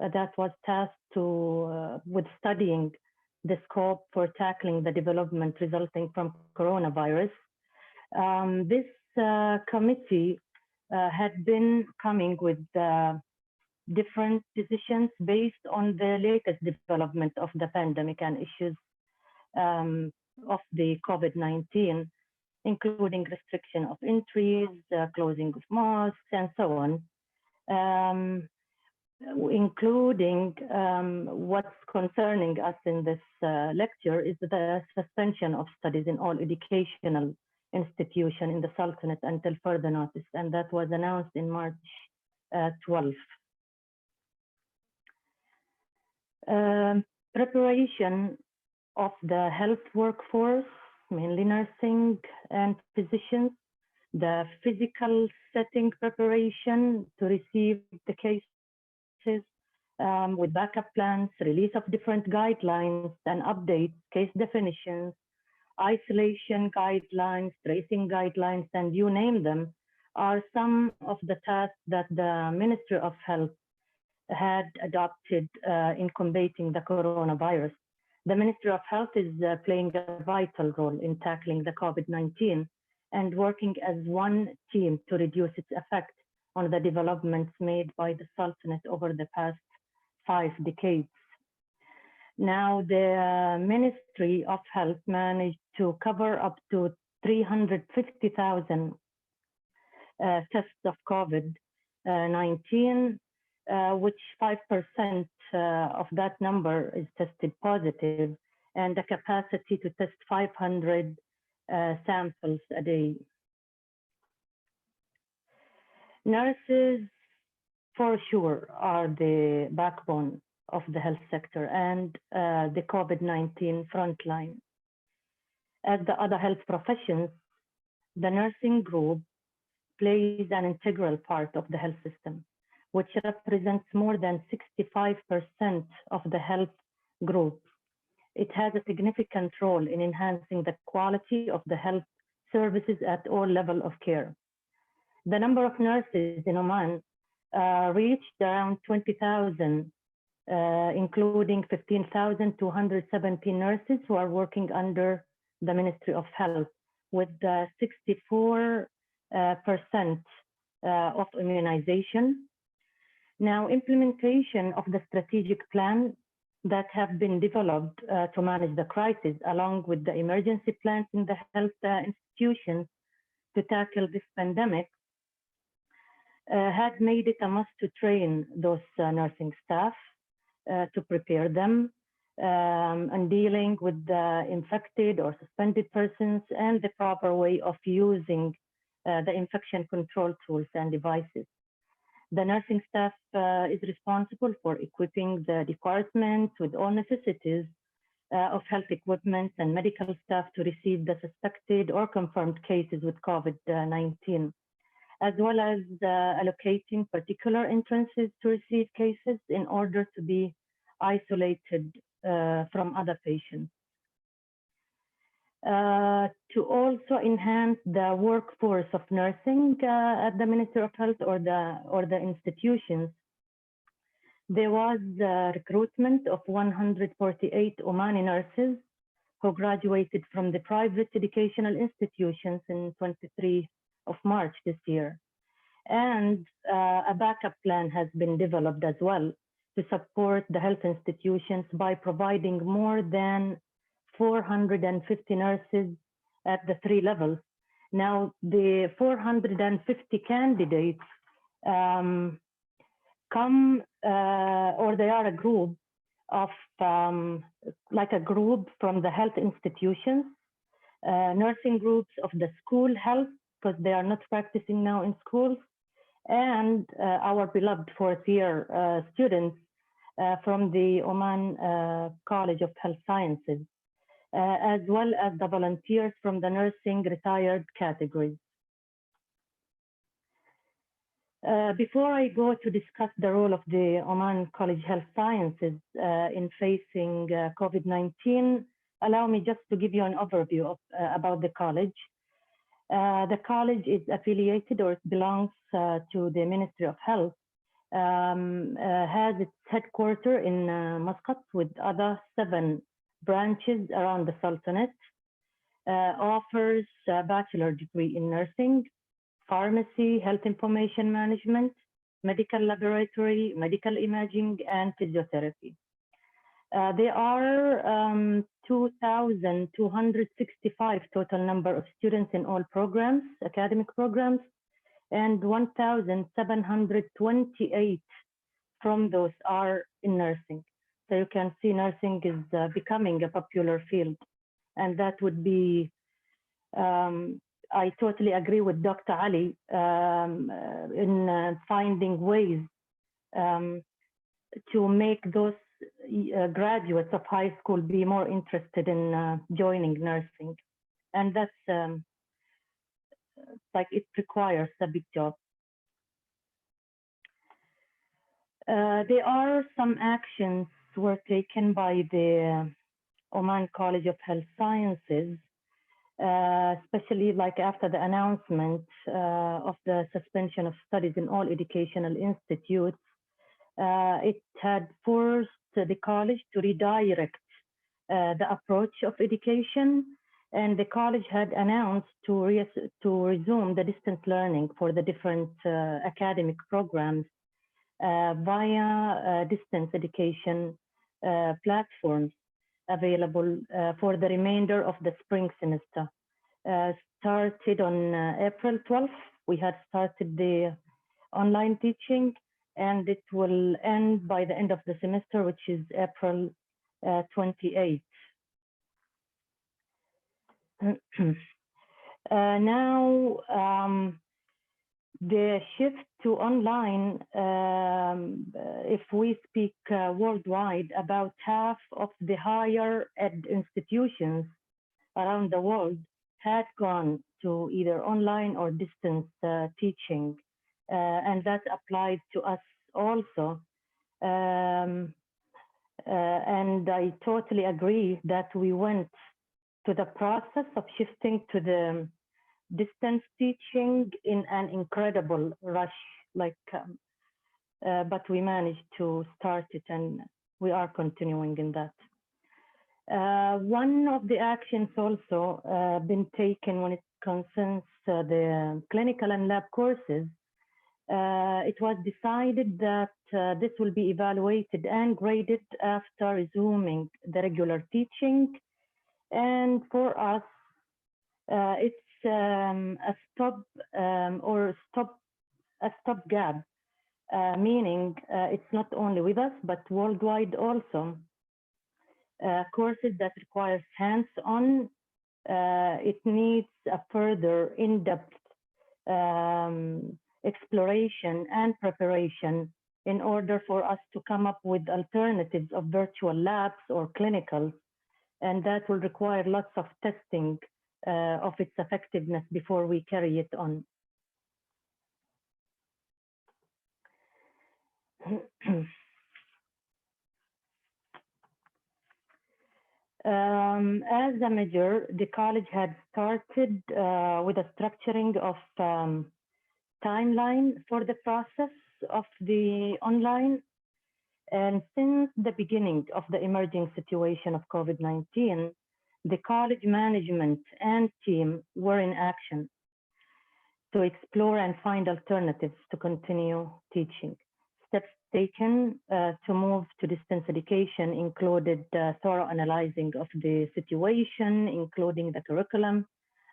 that was tasked with studying the scope for tackling the development resulting from coronavirus. This committee had been coming with different decisions based on the latest development of the pandemic and issues of the COVID-19, including restriction of entries, closing of mosques, and so on. Including what's concerning us in this lecture is the suspension of studies in all educational institutions in the Sultanate until further notice, and that was announced in March 12th. Preparation of the health workforce, mainly nursing and physicians, the physical setting preparation to receive the cases with backup plans, release of different guidelines and updates, case definitions, isolation guidelines, tracing guidelines, and you name them, are some of the tasks that the Ministry of Health had adopted in combating the coronavirus. The Ministry of Health is playing a vital role in tackling the COVID-19 and working as one team to reduce its effect on the developments made by the Sultanate over the past 5 decades. Now, the Ministry of Health managed to cover up to 350,000 tests of COVID-19, which 5% of that number is tested positive, and a capacity to test 500 samples a day. Nurses, for sure, are the backbone of the health sector and the COVID-19 frontline. As the other health professions, the nursing group plays an integral part of the health system, which represents more than 65% of the health group. It has a significant role in enhancing the quality of the health services at all levels of care. The number of nurses in Oman reached around 20,000, including 15,217 nurses who are working under the Ministry of Health, with 64% of immunization. Now, implementation of the strategic plan that have been developed to manage the crisis, along with the emergency plans in the health institutions to tackle this pandemic, had made it a must to train those nursing staff to prepare them and dealing with the infected or suspended persons and the proper way of using the infection control tools and devices. The nursing staff is responsible for equipping the department with all necessities of health equipment and medical staff to receive the suspected or confirmed cases with COVID-19, as well as allocating particular entrances to receive cases in order to be isolated from other patients. To also enhance the workforce of nursing at the Ministry of Health or the institutions, there was recruitment of 148 Omani nurses who graduated from the private educational institutions in 23 of March this year. And a backup plan has been developed as well to support the health institutions by providing more than 450 nurses at the 3 levels. Now, the 450 candidates come or they are a group of like a group from the health institutions, nursing groups of the school health, because they are not practicing now in schools, and our beloved 4th year students from the Oman College of Health Sciences, as well as the volunteers from the nursing retired categories. Before I go to discuss the role of the Oman College Health Sciences in facing COVID-19, allow me just to give you an overview of, about the college. The college is affiliated or belongs to the Ministry of Health, has its headquarters in Muscat with other 7 branches around the Sultanate, offers a bachelor degree in nursing, pharmacy, health information management, medical laboratory, medical imaging, and physiotherapy. There are 2,265 total number of students in all programs, academic programs, and 1,728 from those are in nursing. So you can see nursing is becoming a popular field. And that would be, I totally agree with Dr. Ali in finding ways to make those graduates of high school be more interested in joining nursing. And that's like it requires a big job. There are some actions were taken by the Oman College of Health Sciences, especially like after the announcement of the suspension of studies in all educational institutes. It had forced the college to redirect the approach of education, and the college had announced to resume the distance learning for the different academic programs via distance education platforms available for the remainder of the spring semester. Started on April 12th, we had started the online teaching, and it will end by the end of the semester, which is April 28th. Now, the shift to online, if we speak worldwide, about half of the higher ed institutions around the world had gone to either online or distance teaching, and that applied to us also. And I totally agree that we went to the process of shifting to the distance teaching in an incredible rush, like, but we managed to start it, and we are continuing in that. One of the actions also been taken when it concerns the clinical and lab courses it was decided that this will be evaluated and graded after resuming the regular teaching. And for us, it's a stopgap, meaning it's not only with us, but worldwide also. Courses that requires hands-on, it needs a further in-depth exploration and preparation in order for us to come up with alternatives of virtual labs or clinicals, and that will require lots of testing of its effectiveness before we carry it on. As a measure, the college had started with a structuring of timeline for the process of the online. And since the beginning of the emerging situation of COVID-19, the college management and team were in action to explore and find alternatives to continue teaching. Steps taken to move to distance education included thorough analyzing of the situation, including the curriculum,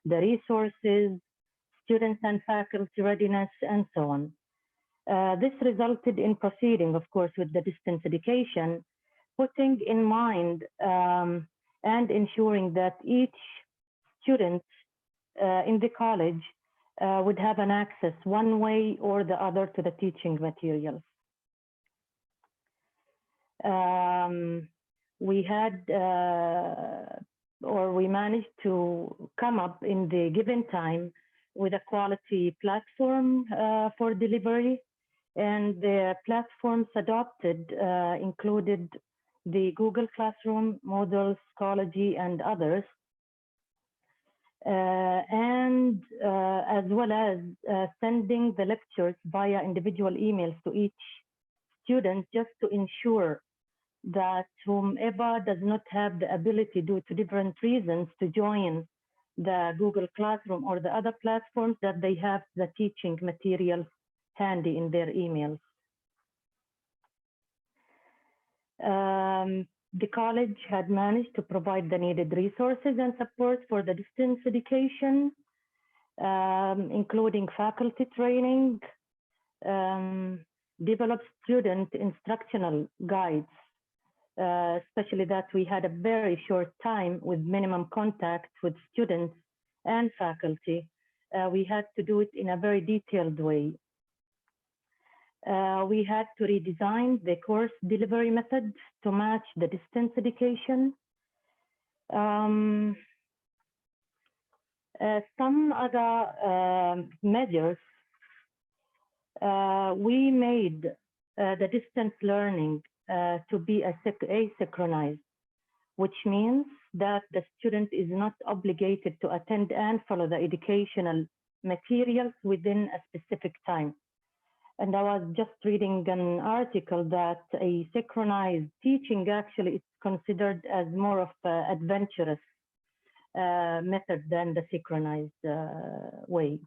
the resources, students and faculty readiness, and so on. This resulted in proceeding, of course, with the distance education, putting in mind and ensuring that each student in the college would have an access one way or the other to the teaching materials. We had, or we managed to come up in the given time with a quality platform for delivery, and the platforms adopted included the Google Classroom, Moodle, Schoology, and others, and as well as sending the lectures via individual emails to each student, just to ensure that whomever does not have the ability due to different reasons to join the Google Classroom or the other platforms, that they have the teaching materials handy in their emails. The college had managed to provide the needed resources and support for the distance education, including faculty training, developed student instructional guides, especially that we had a very short time with minimum contact with students and faculty. We had to do it in a very detailed way. We had to redesign the course delivery method to match the distance education. Some other measures, we made the distance learning to be asynchronized, which means that the student is not obligated to attend and follow the educational materials within a specific time. And I was just reading an article that a synchronized teaching actually is considered as more of an adventurous method than the synchronized way.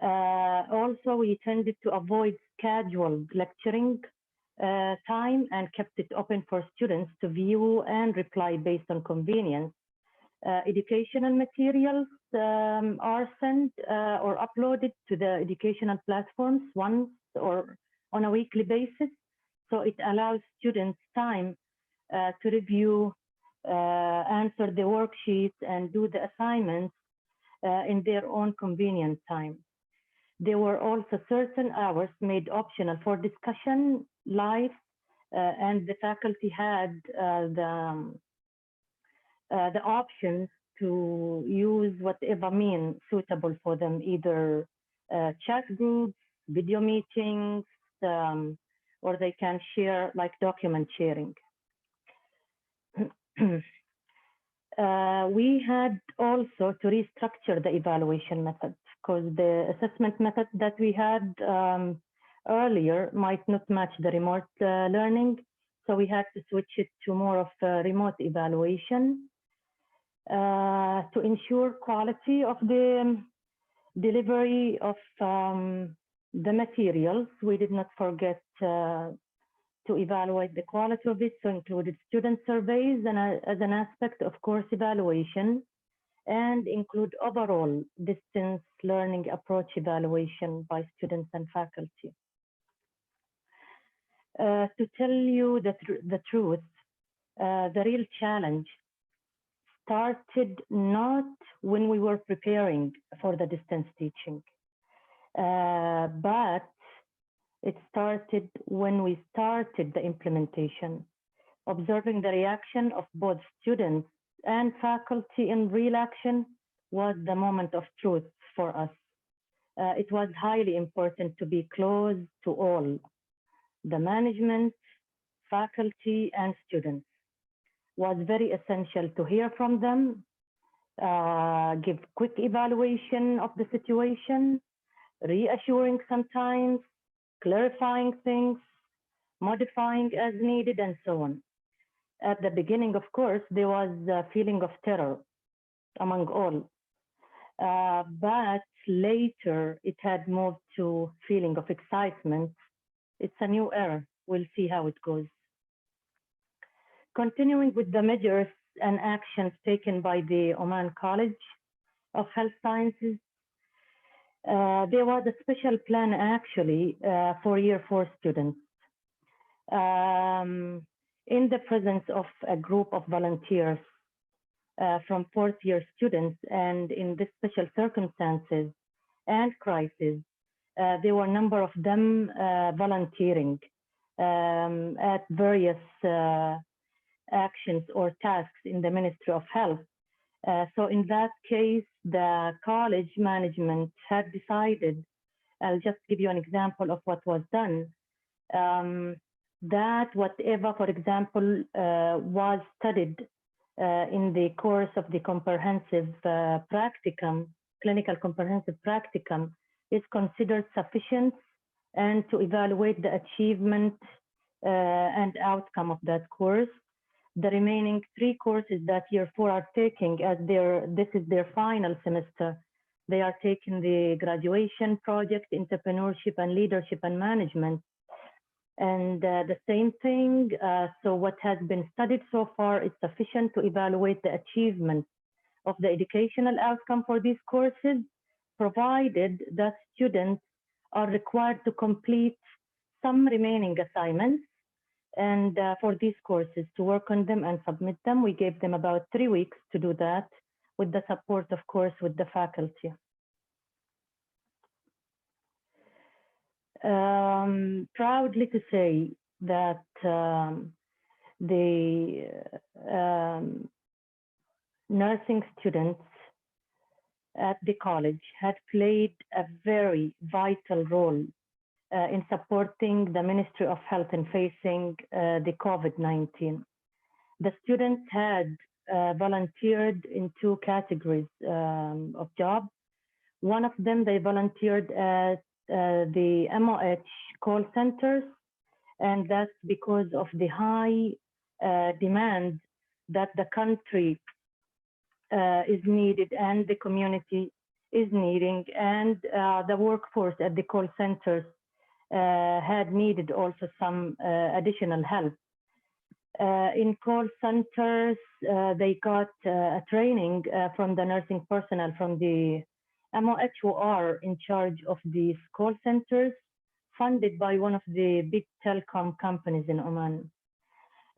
Also, we tended to avoid scheduled lecturing time and kept it open for students to view and reply based on convenience. Educational materials are sent or uploaded to the educational platforms once or on a weekly basis. So it allows students time to review, answer the worksheets, and do the assignments in their own convenient time. There were also certain hours made optional for discussion live, and the faculty had the options to use whatever means suitable for them, either chat groups, video meetings, or they can share like document sharing. We had also to restructure the evaluation method, because the assessment method that we had earlier might not match the remote learning. So we had to switch it to more of a remote evaluation to ensure quality of the delivery of The materials, we did not forget to evaluate the quality of it, so included student surveys and as an aspect of course evaluation, and include overall distance learning approach evaluation by students and faculty. To tell you the truth, the real challenge started not when we were preparing for the distance teaching, but it started when we started the implementation. Observing the reaction of both students and faculty in real action was the moment of truth for us. It was highly important to be close to all, the management, faculty, and students. Was very essential to hear from them, give quick evaluation of the situation, reassuring sometimes, clarifying things, modifying as needed, and so on. At the beginning, of course, there was a feeling of terror among all, but later it had moved to feeling of excitement. It's a new era. We'll see how it goes. Continuing with the measures and actions taken by the Oman College of Health Sciences, there was a special plan actually for Year 4 students. In the presence of a group of volunteers from 4th year students, and in this special circumstances and crisis, there were a number of them volunteering at various actions or tasks in the Ministry of Health. So in that case, the college management had decided, I'll just give you an example of what was done, that whatever, for example, was studied in the course of the comprehensive practicum, clinical comprehensive practicum, is considered sufficient and to evaluate the achievement and outcome of that course. The remaining 3 courses that Year 4 are taking, as this is their final semester, they are taking the graduation project, entrepreneurship and leadership and management. And the same thing, so what has been studied so far is sufficient to evaluate the achievement of the educational outcome for these courses, provided that students are required to complete some remaining assignments. And for these courses, to work on them and submit them, we gave them about 3 weeks to do that, with the support, of course, with the faculty. Proudly to say that the nursing students at the college had played a very vital role in supporting the Ministry of Health in facing the COVID-19. The students had volunteered in 2 categories of jobs. One of them, they volunteered at the MOH call centers, and that's because of the high demand that the country is needed and the community is needing, and the workforce at the call centers had needed also some additional help. In call centers, they got a training from the nursing personnel from the MOH who are in charge of these call centers, funded by one of the big telecom companies in Oman.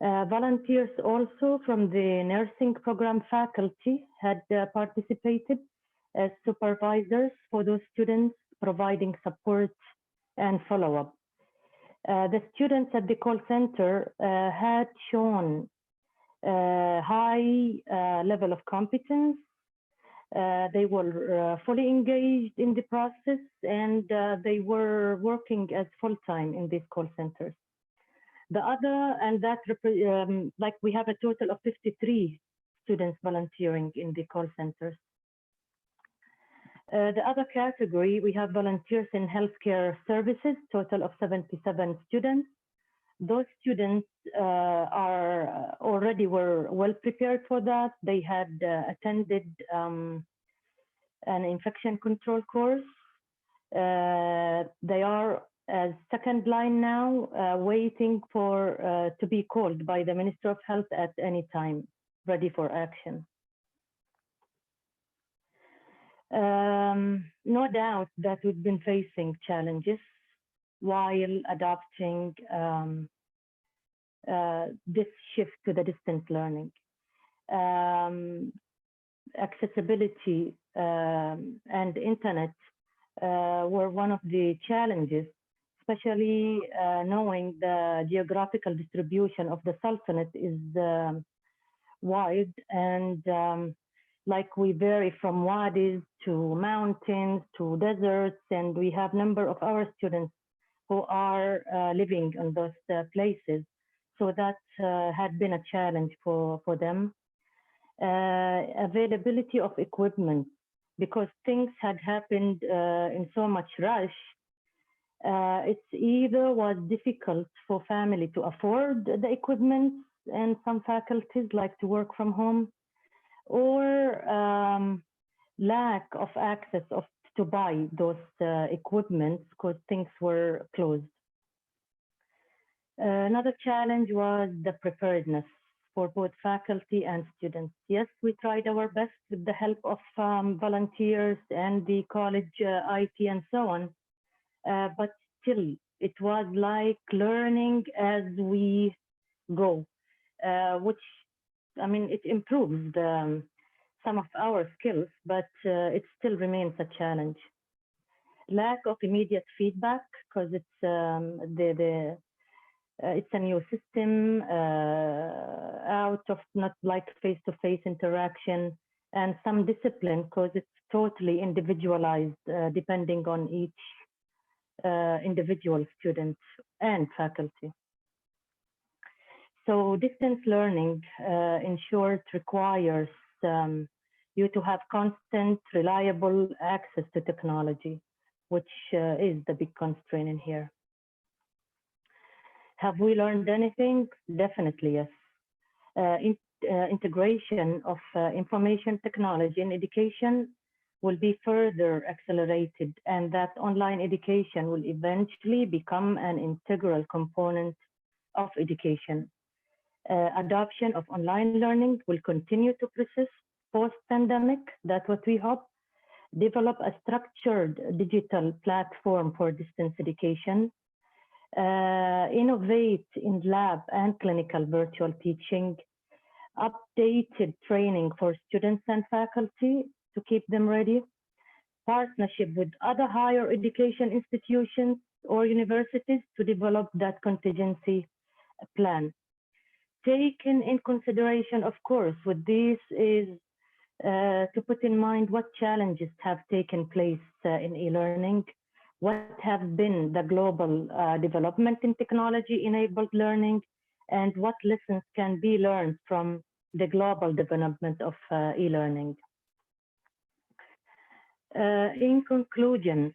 Volunteers also from the nursing program faculty had participated as supervisors for those students, providing support and follow-up. The students at the call center had shown high level of competence. They were fully engaged in the process, and they were working as full-time in these call centers. The other, and that like we have a total of 53 students volunteering in the call centers. The other category, we have volunteers in healthcare services, total of 77 students. Those students are already were well prepared for that. They had attended an infection control course. They are second line now, waiting for to be called by the Minister of Health at any time, ready for action. No doubt that we've been facing challenges while adopting this shift to the distance learning. Accessibility and internet were one of the challenges, especially knowing the geographical distribution of the Sultanate is wide, and like we vary from wadis to mountains to deserts, and we have number of our students who are living in those places. So that had been a challenge for them. Availability of equipment, because things had happened in so much rush. It's either was difficult for family to afford the equipment, and some faculties like to work from home, or lack of access to buy those equipment because things were closed. Another challenge was the preparedness for both faculty and students. Yes, we tried our best with the help of volunteers and the college IT and so on, but still it was like learning as we go, which, I mean, it improves some of our skills, but it still remains a challenge. Lack of immediate feedback, because it's it's a new system, out of not like face-to-face interaction, and some discipline because it's totally individualized, depending on each individual student and faculty. So distance learning, in short, requires you to have constant, reliable access to technology, which is the big constraint in here. Have we learned anything? Definitely, yes. Integration of information technology in education will be further accelerated, and that online education will eventually become an integral component of education. Adoption of online learning will continue to persist post-pandemic. That's what we hope. Develop a structured digital platform for distance education. Innovate in lab and clinical virtual teaching. Updated training for students and faculty to keep them ready. Partnership with other higher education institutions or universities to develop that contingency plan. Taken in consideration, of course, with this is to put in mind what challenges have taken place in e-learning, what have been the global development in technology-enabled learning, and what lessons can be learned from the global development of e-learning. In conclusion,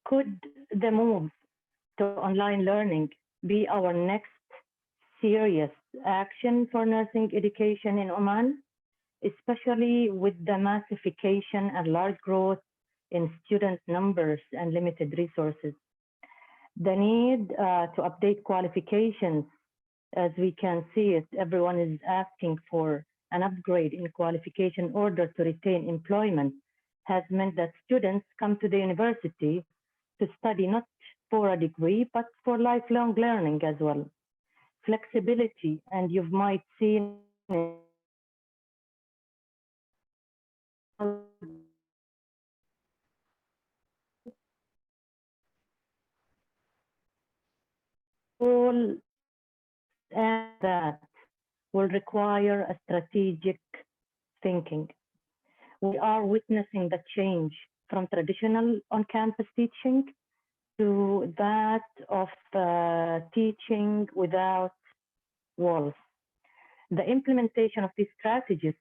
could the move to online learning be our next serious action for nursing education in Oman, especially with the massification and large growth in student numbers and limited resources? The need to update qualifications, as we can see it, everyone is asking for an upgrade in qualification in order to retain employment, has meant that students come to the university to study not for a degree, but for lifelong learning as well. Flexibility, and you might see all, and that will require a strategic thinking. We are witnessing the change from traditional on-campus teaching to that of teaching without walls. The implementation of these strategies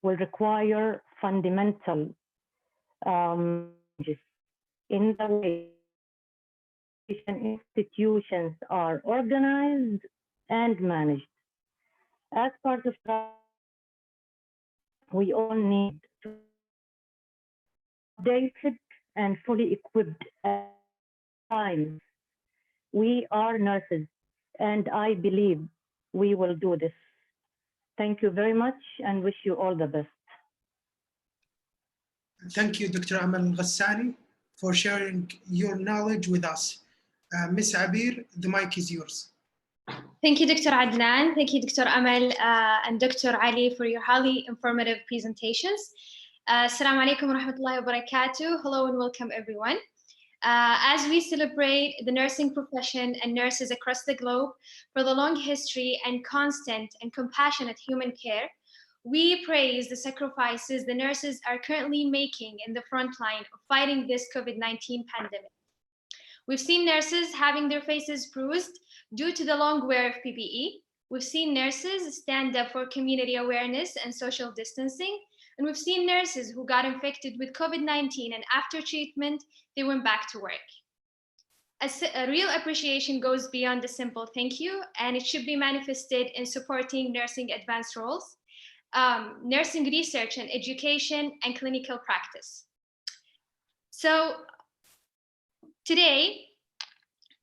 will require fundamental changes in the way institutions are organized and managed. As part of that, we all need to update and fully equipped at times. We are nurses, and I believe we will do this. Thank you very much and wish you all the best. Thank you, Dr. Aman Rasagni, for sharing your knowledge with us. Ms. Abir, the mic is yours. Thank you, Dr. Adnan. Thank you, Dr. Amal and Dr. Ali for your highly informative presentations. Assalamu alaikum wa rahmatullahi wa barakatuh. Hello and welcome, everyone. As we celebrate the nursing profession and nurses across the globe for the long history and constant and compassionate human care, we praise the sacrifices the nurses are currently making in the front line of fighting this COVID-19 pandemic. We've seen nurses having their faces bruised due to the long wear of PPE. We've seen nurses stand up for community awareness and social distancing. And we've seen nurses who got infected with COVID-19 and after treatment, they went back to work. A real appreciation goes beyond a simple thank you, and it should be manifested in supporting nursing advanced roles, nursing research and education, and clinical practice. So today,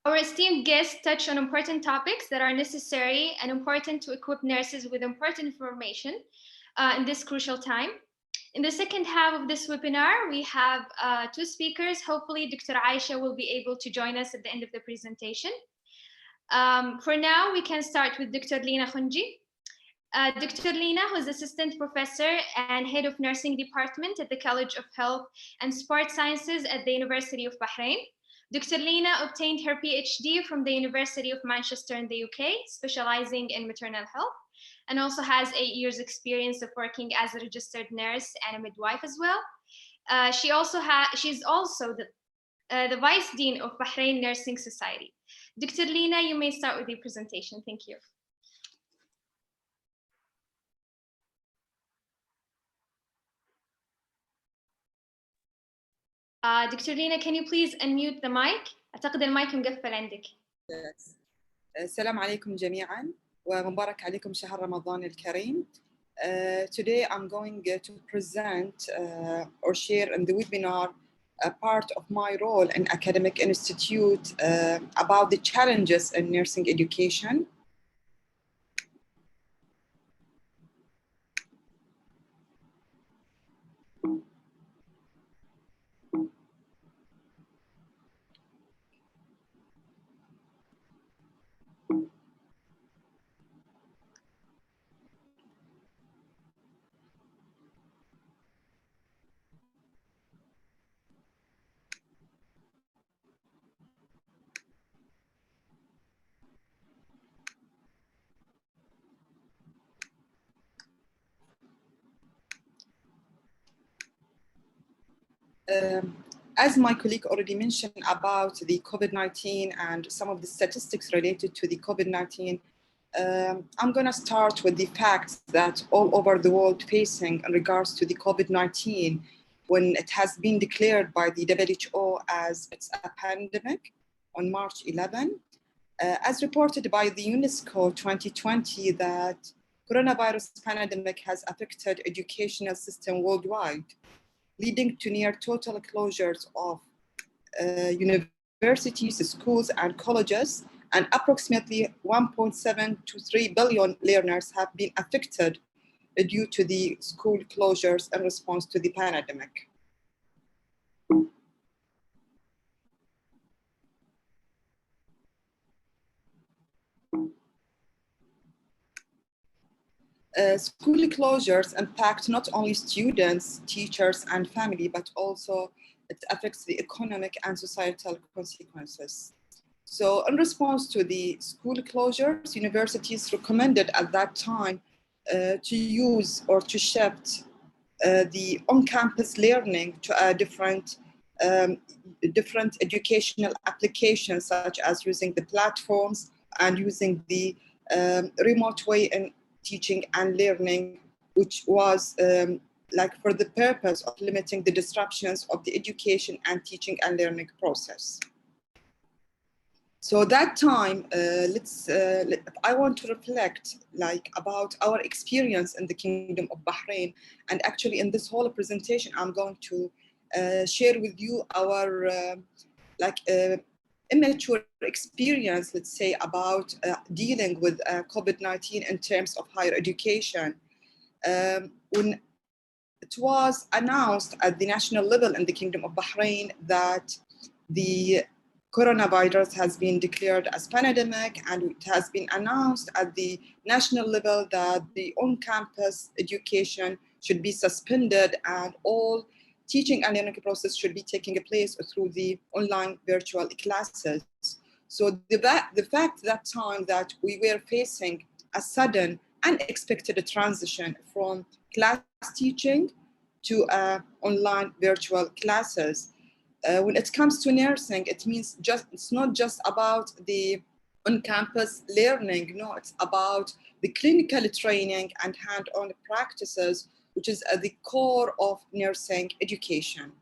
our esteemed guests touch on important topics that are necessary and important to equip nurses with important information in this crucial time. In the second half of this webinar, we have two speakers. Hopefully, Dr. Aisha will be able to join us at the end of the presentation. For now, we can start with Dr. Lina Khunji. Dr. Lina, who is Assistant Professor and Head of Nursing Department at the College of Health and Sports Sciences at the University of Bahrain. Dr. Lina obtained her PhD from the University of Manchester in the UK, specializing in maternal health, and also has 8 years experience of working as a registered nurse and a midwife as well. She's also the Vice Dean of Bahrain Nursing Society. Dr. Lina, you may start with your presentation. Thank you. دكتور لينا, can you please unmute the mic? أعتقد المايك مقفل عندك. Yes. السلام عليكم جميعاً ومبارك عليكم شهر رمضان الكريم. Today I'm going to present or share in the webinar a part of my role in academic institute about the challenges in nursing education. As my colleague already mentioned about the COVID-19 and some of the statistics related to the COVID-19, I'm going to start with the facts that all over the world facing in regards to the COVID-19 when it has been declared by the WHO as it's a pandemic on March 11. As reported by the UNESCO 2020 that coronavirus pandemic has affected educational system worldwide, leading to near total closures of universities, schools, and colleges, and approximately 1.7 to 3 billion learners have been affected due to the school closures in response to the pandemic. School closures impact not only students, teachers, and family, but also it affects the economic and societal consequences. So in response to the school closures, universities recommended at that time to use or to shift the on-campus learning to a different educational applications, such as using the platforms and using the remote way in teaching and learning, which was like for the purpose of limiting the disruptions of the education and teaching and learning process. So that time, I want to reflect about our experience in the Kingdom of Bahrain. And actually in this whole presentation, I'm going to share with you our immature experience, let's say, about dealing with COVID-19 in terms of higher education. When it was announced at the national level in the Kingdom of Bahrain that the coronavirus has been declared as pandemic, and it has been announced at the national level that the on-campus education should be suspended and all teaching and learning process should be taking place through the online virtual classes. So the fact that time that we were facing a sudden, unexpected transition from class teaching to online virtual classes. When it comes to nursing, it means it's not just about the on-campus learning. No, it's about the clinical training and hand-on practices, which is at the core of nursing education.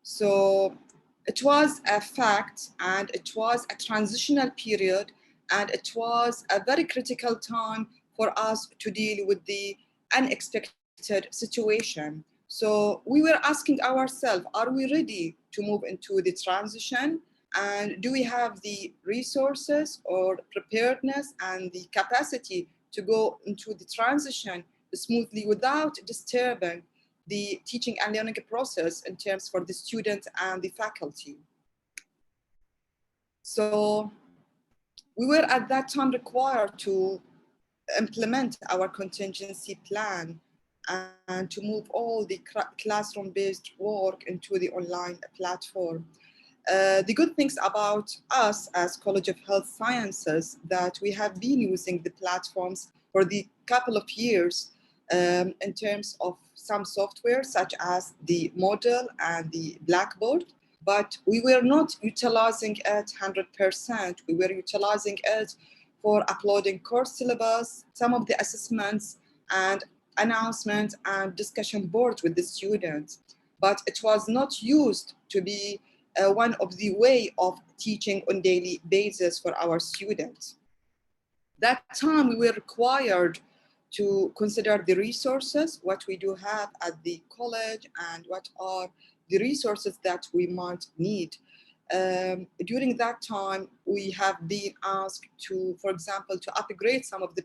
So it was a fact, and it was a transitional period, and it was a very critical time for us to deal with the unexpected situation. So we were asking ourselves, are we ready to move into the transition? And do we have the resources or preparedness and the capacity to go into the transition smoothly without disturbing the teaching and learning process in terms for the students and the faculty? So we were at that time required to implement our contingency plan and to move all the classroom-based work into the online platform. The good things about us as College of Health Sciences that we have been using the platforms for the couple of years in terms of some software such as the Model and the Blackboard, but we were not utilizing it 100%. We were utilizing it for uploading course syllabus, some of the assessments and announcements and discussion boards with the students, but it was not used to be one of the way of teaching on daily basis for our students. That time we were required to consider the resources, what we do have at the college and what are the resources that we might need. During that time, we have been asked to, for example, to upgrade some of the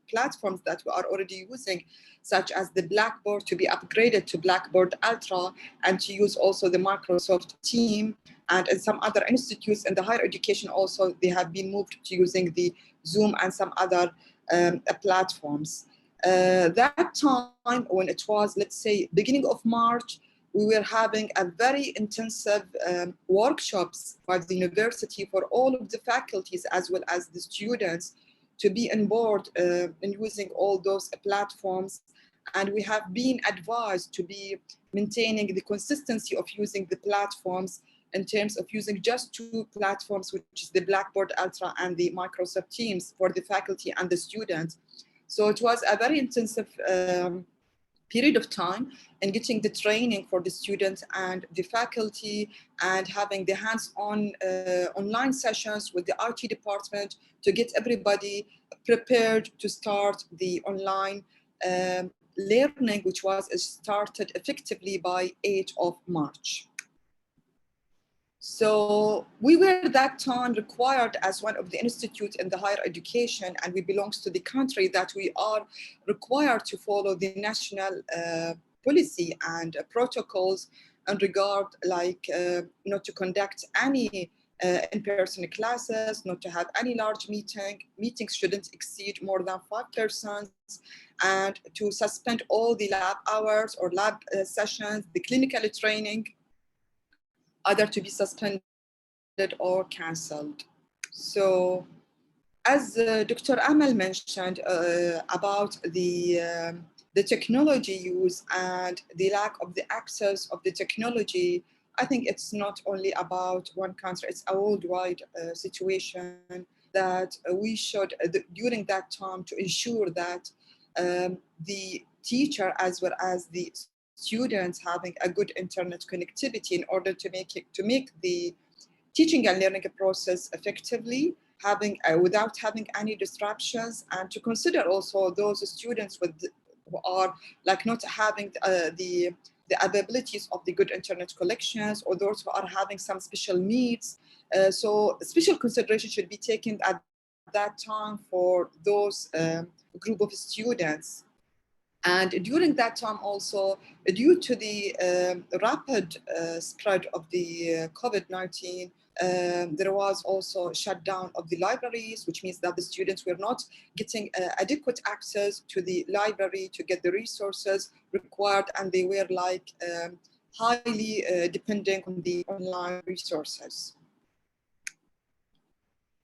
platforms that we are already using, such as the Blackboard to be upgraded to Blackboard Ultra, and to use also the Microsoft Teams, and in some other institutes in the higher education also, they have been moved to using the Zoom and some other platforms. That time, when it was, let's say, beginning of March, we were having a very intensive workshops by the university for all of the faculties as well as the students to be on board in using all those platforms. And we have been advised to be maintaining the consistency of using the platforms in terms of using just two platforms, which is the Blackboard Ultra and the Microsoft Teams for the faculty and the students. So it was a very intensive period of time in getting the training for the students and the faculty, and having the hands-on online sessions with the IT department to get everybody prepared to start the online learning, which was started effectively by 8th of March. So we were that time required as one of the institutes in the higher education, and we belong to the country that we are required to follow the national policy and protocols in regard, like not to conduct any in-person classes, not to have any large meetings shouldn't exceed more than 5 persons, and to suspend all the lab hours or lab sessions, the clinical training, either to be suspended or cancelled. So as Dr. Amal mentioned about the technology use and the lack of the access of the technology, I think it's not only about one country, it's a worldwide situation that we should, during that time, to ensure that the teacher as well as the students having a good internet connectivity in order to make the teaching and learning process effectively, without having any disruptions, and to consider also those students with who are like not having the abilities of the good internet connections, or those who are having some special needs. So special consideration should be taken at that time for those group of students. And during that time also, due to the rapid spread of the COVID-19, there was also a shutdown of the libraries, which means that the students were not getting adequate access to the library to get the resources required, and they were like highly dependent on the online resources.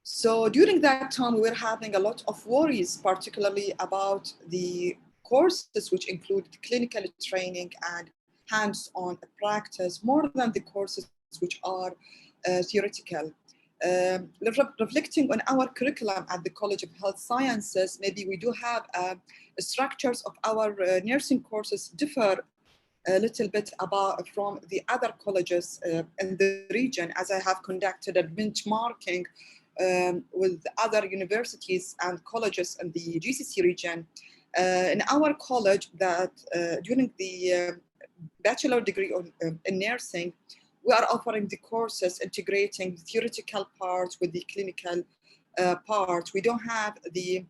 So during that time, we were having a lot of worries, particularly about the courses which include clinical training and hands-on practice, more than the courses which are theoretical. Reflecting on our curriculum at the College of Health Sciences, maybe we do have structures of our nursing courses differ a little bit from the other colleges in the region, as I have conducted a benchmarking with other universities and colleges in the GCC region. In our college, that during the bachelor degree in nursing, we are offering the courses integrating the theoretical part with the clinical part. We don't have the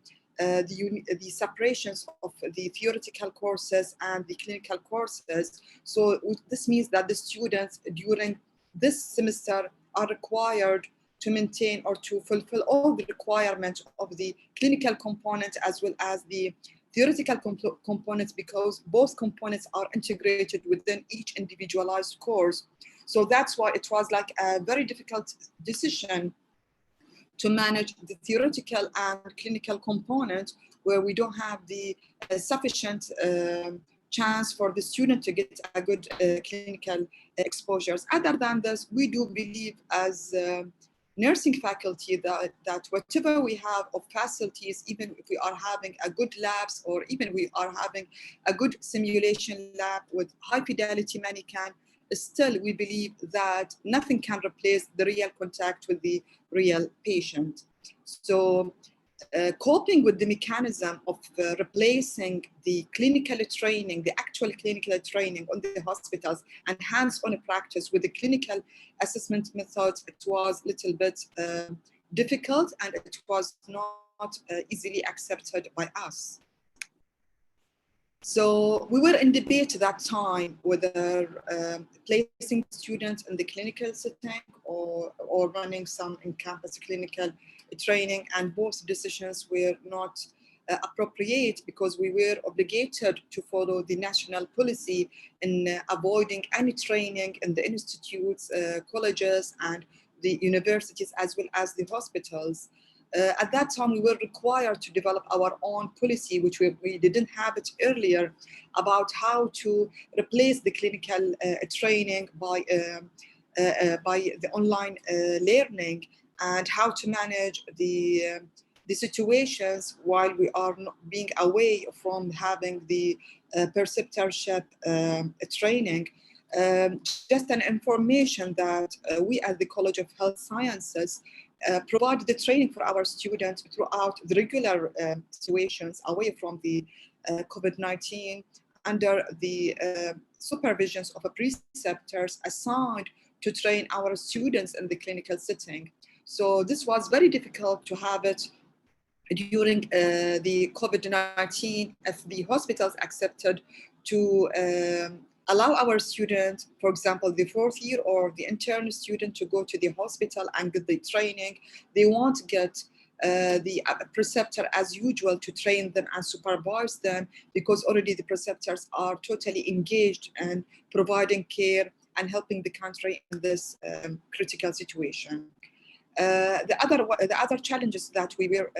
separations of the theoretical courses and the clinical courses. So this means that the students during this semester are required to maintain or to fulfill all the requirements of the clinical component as well as the theoretical components, because both components are integrated within each individualized course. So that's why it was like a very difficult decision to manage the theoretical and clinical component, where we don't have the sufficient chance for the student to get a good clinical exposures. Other than this, we do believe as nursing faculty that whatever we have of facilities, even if we are having a good labs, or even we are having a good simulation lab with high fidelity mannequin, still we believe that nothing can replace the real contact with the real patient. So coping with the mechanism of replacing the clinical training, the actual clinical training on the hospitals, and hands-on practice with the clinical assessment methods, it was a little bit difficult, and it was not easily accepted by us. So we were in debate at that time whether placing students in the clinical setting or running some in-campus clinical training, and both decisions were not appropriate, because we were obligated to follow the national policy in avoiding any training in the institutes, colleges, and the universities, as well as the hospitals. At that time, we were required to develop our own policy, which we didn't have it earlier, about how to replace the clinical training by the online learning, and how to manage the situations while we are not being away from having the preceptorship training. Just an information that we at the College of Health Sciences provide the training for our students throughout the regular situations away from the COVID-19, under the supervisions of preceptors assigned to train our students in the clinical setting. So this was very difficult to have it during the COVID-19, if the hospitals accepted to allow our students, for example, the fourth year or the intern student, to go to the hospital and get the training. They won't get the preceptor as usual to train them and supervise them, because already the preceptors are totally engaged in providing care and helping the country in this critical situation. The other challenges that we were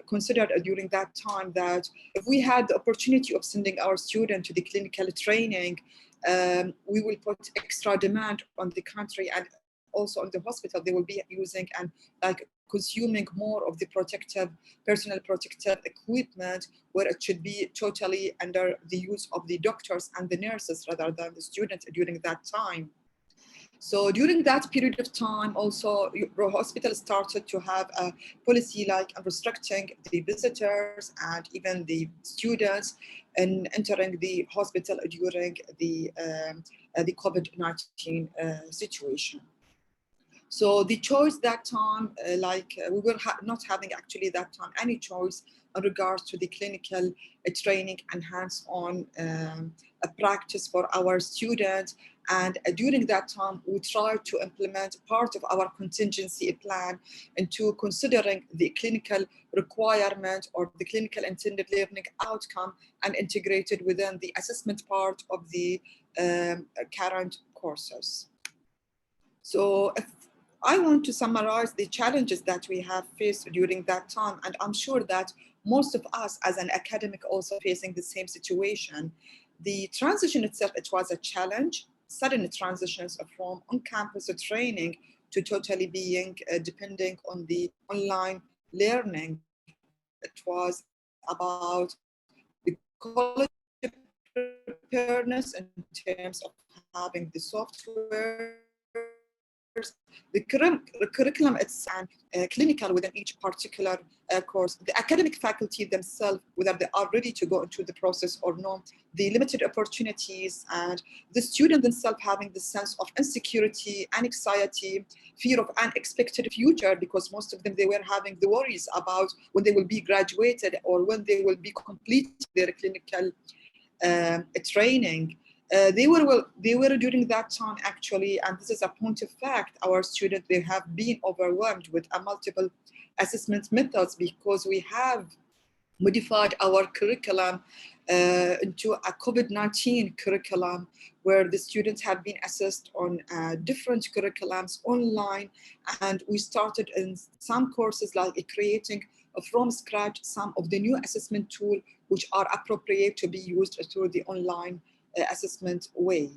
considered during that time, that if we had the opportunity of sending our student to the clinical training, we will put extra demand on the country, and also on the hospital. They will be using and consuming more of the personal protective equipment, where it should be totally under the use of the doctors and the nurses rather than the students during that time. So during that period of time, also, the hospital started to have a policy like restricting the visitors and even the students in entering the hospital during the COVID-19 situation. So the choice that time, we were not having actually that time any choice in regards to the clinical training and hands-on practice for our students. And during that time, we tried to implement part of our contingency plan into considering the clinical requirement or the clinical intended learning outcome and integrated within the assessment part of the current courses. So if I want to summarize the challenges that we have faced during that time, and I'm sure that most of us as an academic also facing the same situation. The transition itself, it was a challenge. Sudden transitions from on-campus training to totally being depending on the online learning. It was about the college preparedness in terms of having the software, the curriculum itself, and clinical within each particular course, the academic faculty themselves, whether they are ready to go into the process or not, the limited opportunities, and the student themselves having the sense of insecurity, anxiety, fear of unexpected future, because most of them, they were having the worries about when they will be graduated or when they will be completing their clinical training. They were during that time actually, and this is a point of fact, our students, they have been overwhelmed with multiple assessment methods because we have modified our curriculum into a COVID-19 curriculum where the students have been assessed on different curriculums online, and we started in some courses like creating from scratch some of the new assessment tools which are appropriate to be used through the online assessment way.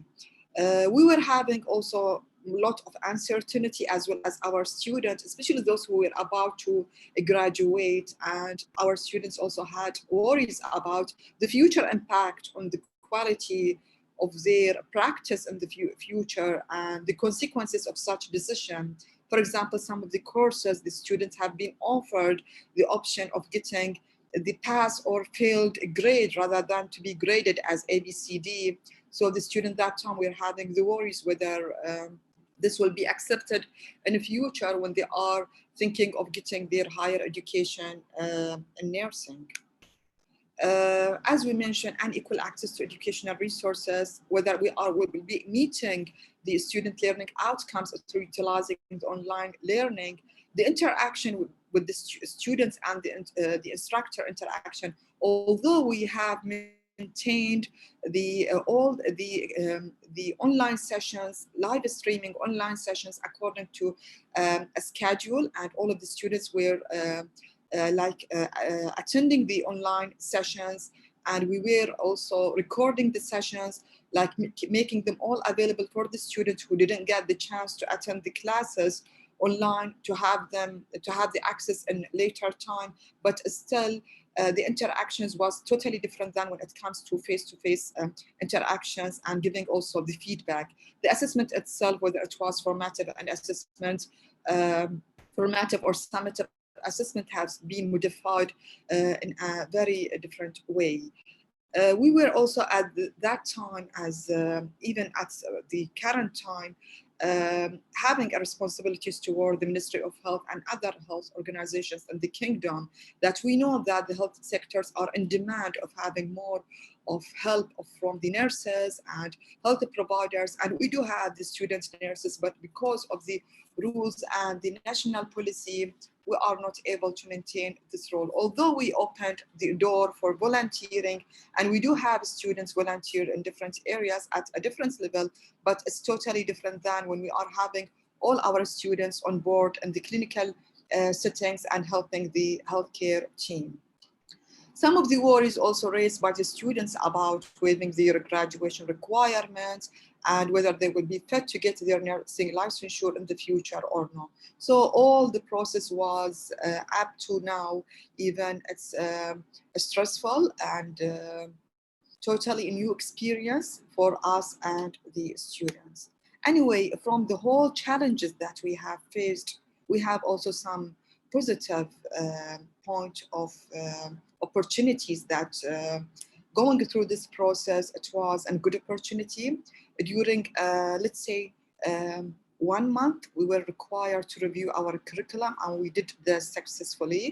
We were having also a lot of uncertainty as well as our students, especially those who were about to graduate, and our students also had worries about the future impact on the quality of their practice in the future and the consequences of such decision. For example, some of the courses, the students have been offered the option of getting the pass or failed grade rather than to be graded as ABCD. So the student that time we're having the worries whether this will be accepted in the future when they are thinking of getting their higher education in nursing. As we mentioned, unequal access to educational resources, whether we will be meeting the student learning outcomes through utilizing the online learning, the interaction with the students and the instructor interaction, although we have maintained all the online sessions, live streaming online sessions according to a schedule, and all of the students were attending the online sessions, and we were also recording the sessions, like making them all available for the students who didn't get the chance to attend the classes online to have the access in later time. But still the interactions was totally different than when it comes to face-to-face interactions and giving also the feedback. The assessment itself, whether it was formative and assessment, formative or summative assessment, has been modified in a very different way. We were also at that time, as even at the current time, having a responsibilities toward the Ministry of Health and other health organizations in the kingdom, that we know that the health sectors are in demand of having more of help from the nurses and health providers. And we do have the student nurses, but because of the rules and the national policy, we are not able to maintain this role. Although we opened the door for volunteering, and we do have students volunteer in different areas at a different level, but it's totally different than when we are having all our students on board in the clinical settings and helping the healthcare team. Some of the worries also raised by the students about waiving their graduation requirements and whether they will be fit to get their nursing licensure in the future or not. So all the process was up to now, even it's stressful and totally a new experience for us and the students. Anyway, from the whole challenges that we have faced, we have also some positive point of opportunities that going through this process, it was a good opportunity. During, let's say, 1 month, we were required to review our curriculum, and we did this successfully,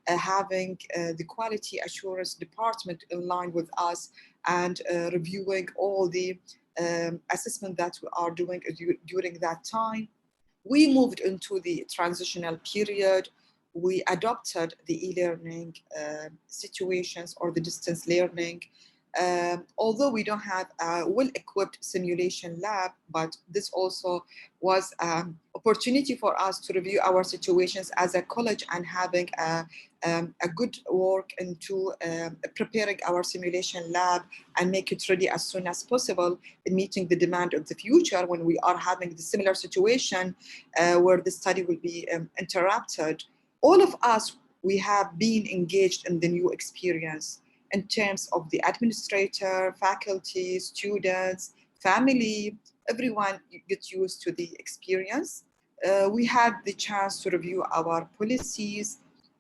having the quality assurance department in line with us and reviewing all the assessment that we are doing during that time. We moved into the transitional period. We adopted the e-learning situations or the distance learning. Although we don't have a well-equipped simulation lab, but this also was an opportunity for us to review our situations as a college and having a good work into preparing our simulation lab and make it ready as soon as possible in meeting the demand of the future when we are having the similar situation where the study will be interrupted. All of us, we have been engaged in the new experience in terms of the administrator, faculty, students, family, everyone gets used to the experience. We had the chance to review our policies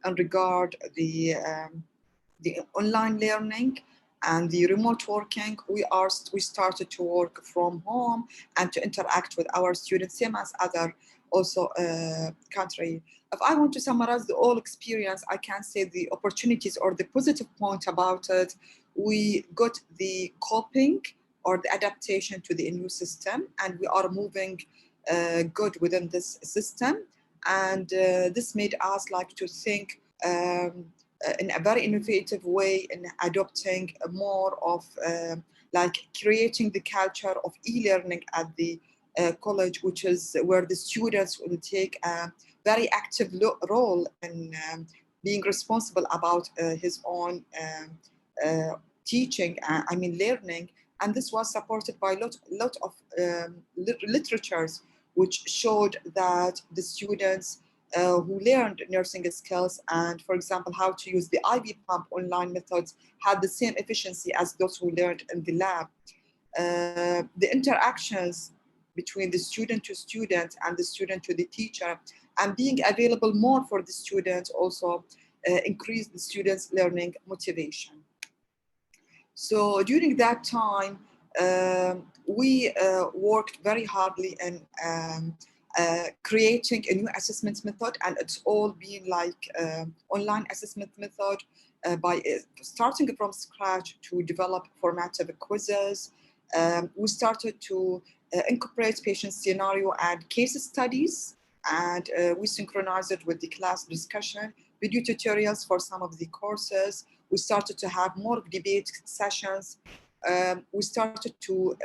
in regard the online learning and the remote working. We started to work from home and to interact with our students, same as other also country. If I want to summarize the whole experience, I can say the opportunities or the positive point about it, we got the coping or the adaptation to the new system, and we are moving good within this system. And this made us like to think in a very innovative way in adopting more of like creating the culture of e-learning at the college, which is where the students will take a very active role in being responsible about his own teaching, learning. And this was supported by a lot of literatures which showed that the students who learned nursing skills and, for example, how to use the IV pump online methods had the same efficiency as those who learned in the lab. The interactions between the student to student and the student to the teacher and being available more for the students also increased the students' learning motivation. So during that time, we worked very hardly in creating a new assessment method, and it's all been like online assessment method by starting from scratch to develop formative quizzes. We started to incorporate patient scenario and case studies, and we synchronized it with the class discussion, video tutorials for some of the courses. We started to have more debate sessions. We started to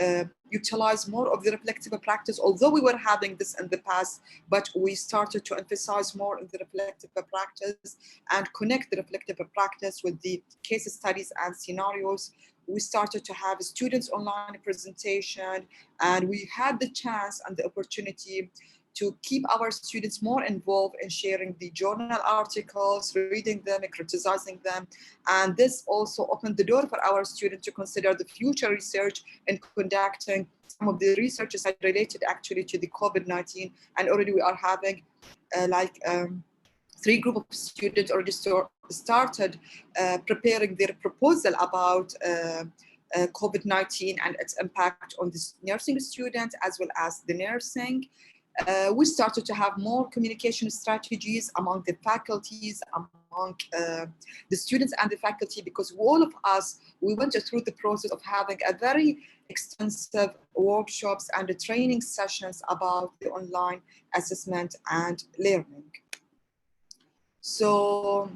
utilize more of the reflective practice, although we were having this in the past, but we started to emphasize more in the reflective practice and connect the reflective practice with the case studies and scenarios. We started to have students online presentation, and we had the chance and the opportunity to keep our students more involved in sharing the journal articles, reading them, and criticizing them. And this also opened the door for our students to consider the future research and conducting some of the researches related actually to the COVID-19. And already we are having 3 groups of students already started preparing their proposal about COVID-19 and its impact on the nursing students as well as the nursing. We started to have more communication strategies among the faculties, among the students and the faculty, because all of us, we went through the process of having a very extensive workshops and training sessions about the online assessment and learning. So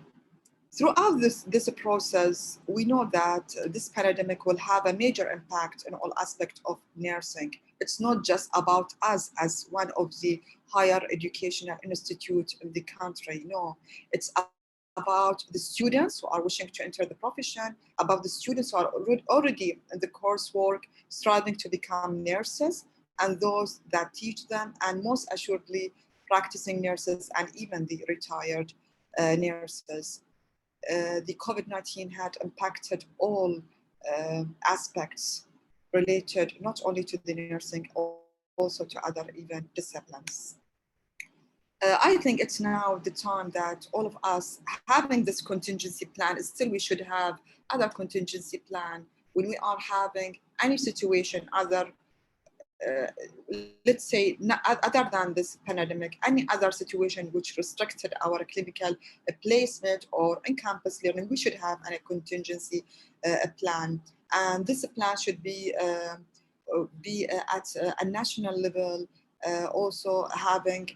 throughout this process, we know that this pandemic will have a major impact in all aspects of nursing. It's not just about us as one of the higher educational institutes in the country. No, it's about the students who are wishing to enter the profession, about the students who are already in the coursework, striving to become nurses, and those that teach them, and most assuredly, practicing nurses and even the retired nurses. The COVID-19 had impacted all aspects related not only to the nursing, also to other even disciplines. I think it's now the time that all of us having this contingency plan, still we should have other contingency plan when we are having any situation other, let's say, other than this pandemic, any other situation which restricted our clinical placement or in-campus learning, we should have a contingency plan. And this plan should be at a national level, also having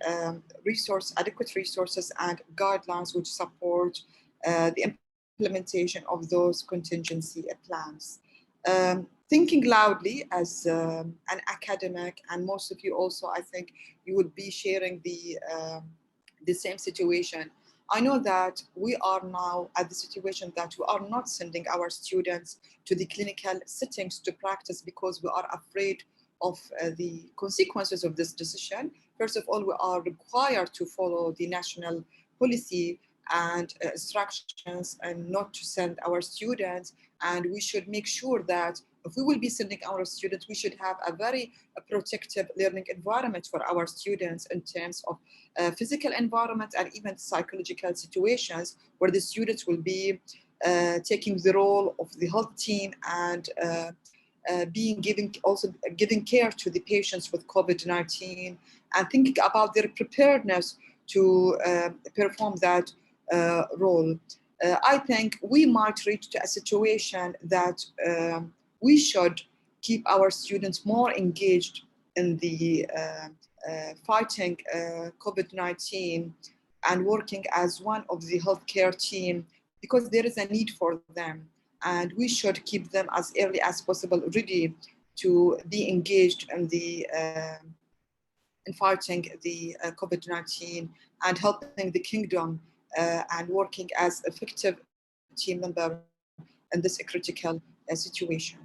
adequate resources and guidelines which support the implementation of those contingency plans. Thinking loudly as an academic, and most of you also, I think you would be sharing the same situation. I know that we are now at the situation that we are not sending our students to the clinical settings to practice because we are afraid of the consequences of this decision. First of all, we are required to follow the national policy and instructions and not to send our students. And we should make sure that if we will be sending our students, we should have a very protective learning environment for our students in terms of physical environment and even psychological situations where the students will be taking the role of the health team and giving care to the patients with COVID-19 and thinking about their preparedness to perform that role. I think we might reach to a situation that we should keep our students more engaged in the fighting COVID-19 and working as one of the healthcare team because there is a need for them. And we should keep them as early as possible ready to be engaged in fighting the COVID-19 and helping the kingdom and working as effective team member in this critical situation.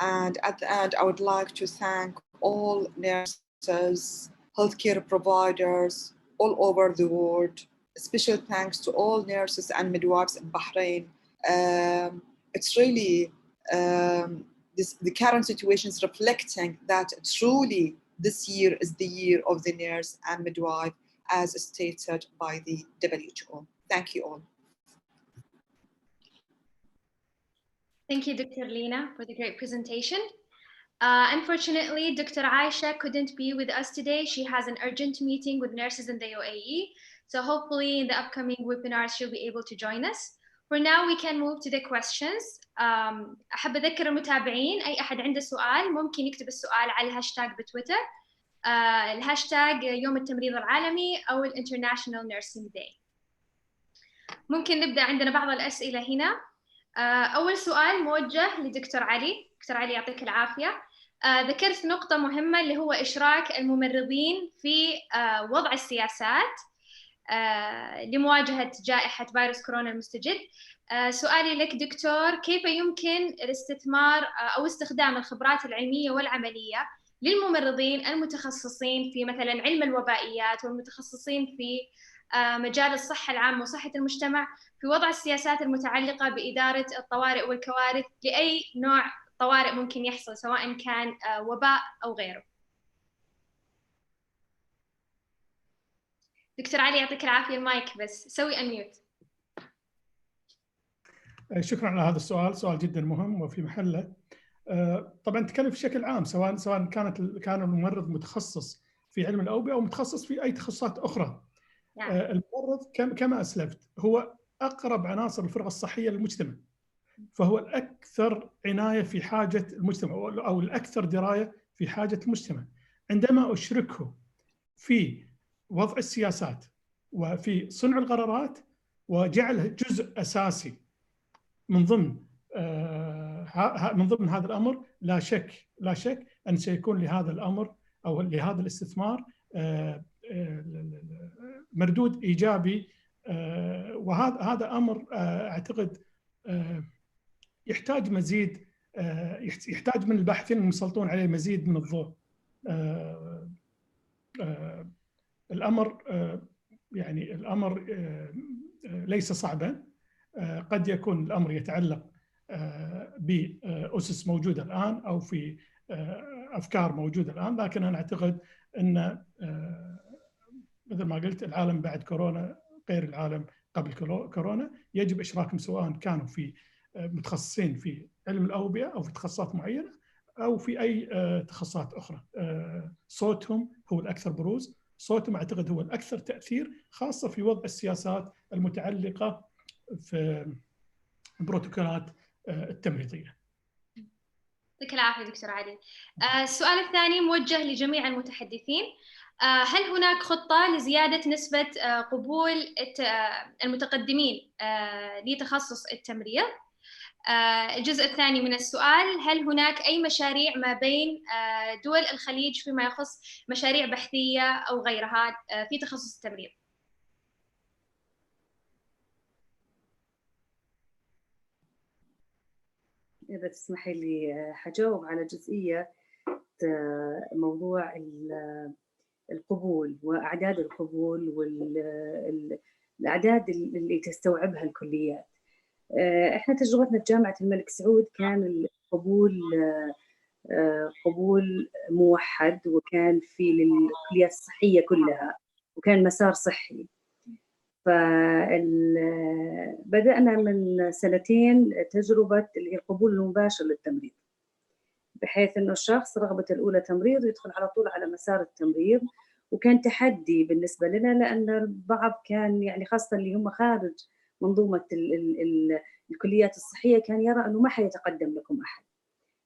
And at the end, I would like to thank all nurses, healthcare providers all over the world. Special thanks to all nurses and midwives in Bahrain. It's really the current situation is reflecting that truly this year is the year of the nurse and midwife as stated by the WHO. Thank you all. Thank you, Dr. Lina, for the great presentation. Unfortunately, Dr. Aisha couldn't be with us today. She has an urgent meeting with nurses in the UAE. So hopefully in the upcoming webinars, she'll be able to join us. For now, we can move to the questions. أحب أذكر المتابعين أي أحد عنده سؤال ممكن يكتب السؤال على الهاشتاج بتويتر. الهاشتاج يوم التمريض العالمي أو International Nursing Day. ممكن نبدأ عندنا بعض الأسئلة هنا. أول سؤال موجه لدكتور علي. دكتور علي يعطيك العافية. ذكرت نقطة مهمة اللي هو إشراك الممرضين في وضع السياسات لمواجهة جائحة فيروس كورونا المستجد. سؤالي لك دكتور، كيف يمكن الاستثمار أو استخدام الخبرات العلمية والعملية للممرضين المتخصصين في مثلا علم الوبائيات والمتخصصين في مجال الصحة العامة وصحة المجتمع في وضع السياسات المتعلقة بإدارة الطوارئ والكوارث لأي نوع طوارئ ممكن يحصل سواء كان وباء أو غيره؟ دكتور علي يعطيك العافية، المايك بس سوي أنميوت. شكرا على هذا السؤال، سؤال جدا مهم وفي محله. طبعا نتكلم بشكل عام سواء كان الممرض متخصص في علم الأوبئة أو متخصص في أي تخصصات أخرى. الممرض كما أسلفت هو أقرب عناصر الفرقة الصحية للمجتمع، فهو الأكثر عناية في حاجة المجتمع أو الأكثر دراية في حاجة المجتمع. عندما أشركه في وضع السياسات وفي صنع القرارات وجعله جزء أساسي من ضمن هذا الأمر، لا شك أن سيكون لهذا الأمر أو لهذا الاستثمار مردود إيجابي. وهذا أمر أعتقد يحتاج يحتاج من الباحثين المسلطون عليه مزيد من الضوء. الأمر ليس صعبا. قد يكون الأمر يتعلق بأسس موجودة الآن أو في افكار موجوده الان، لكن انا اعتقد ان مثل ما قلت العالم بعد كورونا غير العالم قبل كورونا. يجب اشراكهم سواء كانوا في متخصصين في علم الاوبئه او في تخصصات معينه او في اي تخصصات اخرى. صوتهم هو الاكثر بروز، صوتهم اعتقد هو الاكثر تاثير، خاصه في وضع السياسات المتعلقه في البروتوكولات التمريضيه. يعطيك العافيه دكتور علي. السؤال الثاني موجه لجميع المتحدثين. هل هناك خطه لزياده نسبه قبول المتقدمين لتخصص التمريض؟ الجزء الثاني من السؤال: هل هناك أي مشاريع ما بين دول الخليج فيما يخص مشاريع بحثية أو غيرها في تخصص التمريض؟ إذا تسمحي لي حجاوب على جزئية موضوع القبول وأعداد القبول والأعداد اللي تستوعبها الكليات. احنا تجربتنا في جامعة الملك سعود كان القبول قبول موحد، وكان في للكليات الصحية كلها، وكان مسار صحي. فبدأنا من سنتين تجربة القبول المباشر للتمريض، بحيث انه الشخص رغبته الاولى تمريض يدخل على طول على مسار التمريض. وكان تحدي بالنسبه لنا، لان البعض كان يعني خاصه اللي هم خارج منظومه الكليات الصحيه كان يرى انه ما حيتقدم لكم احد،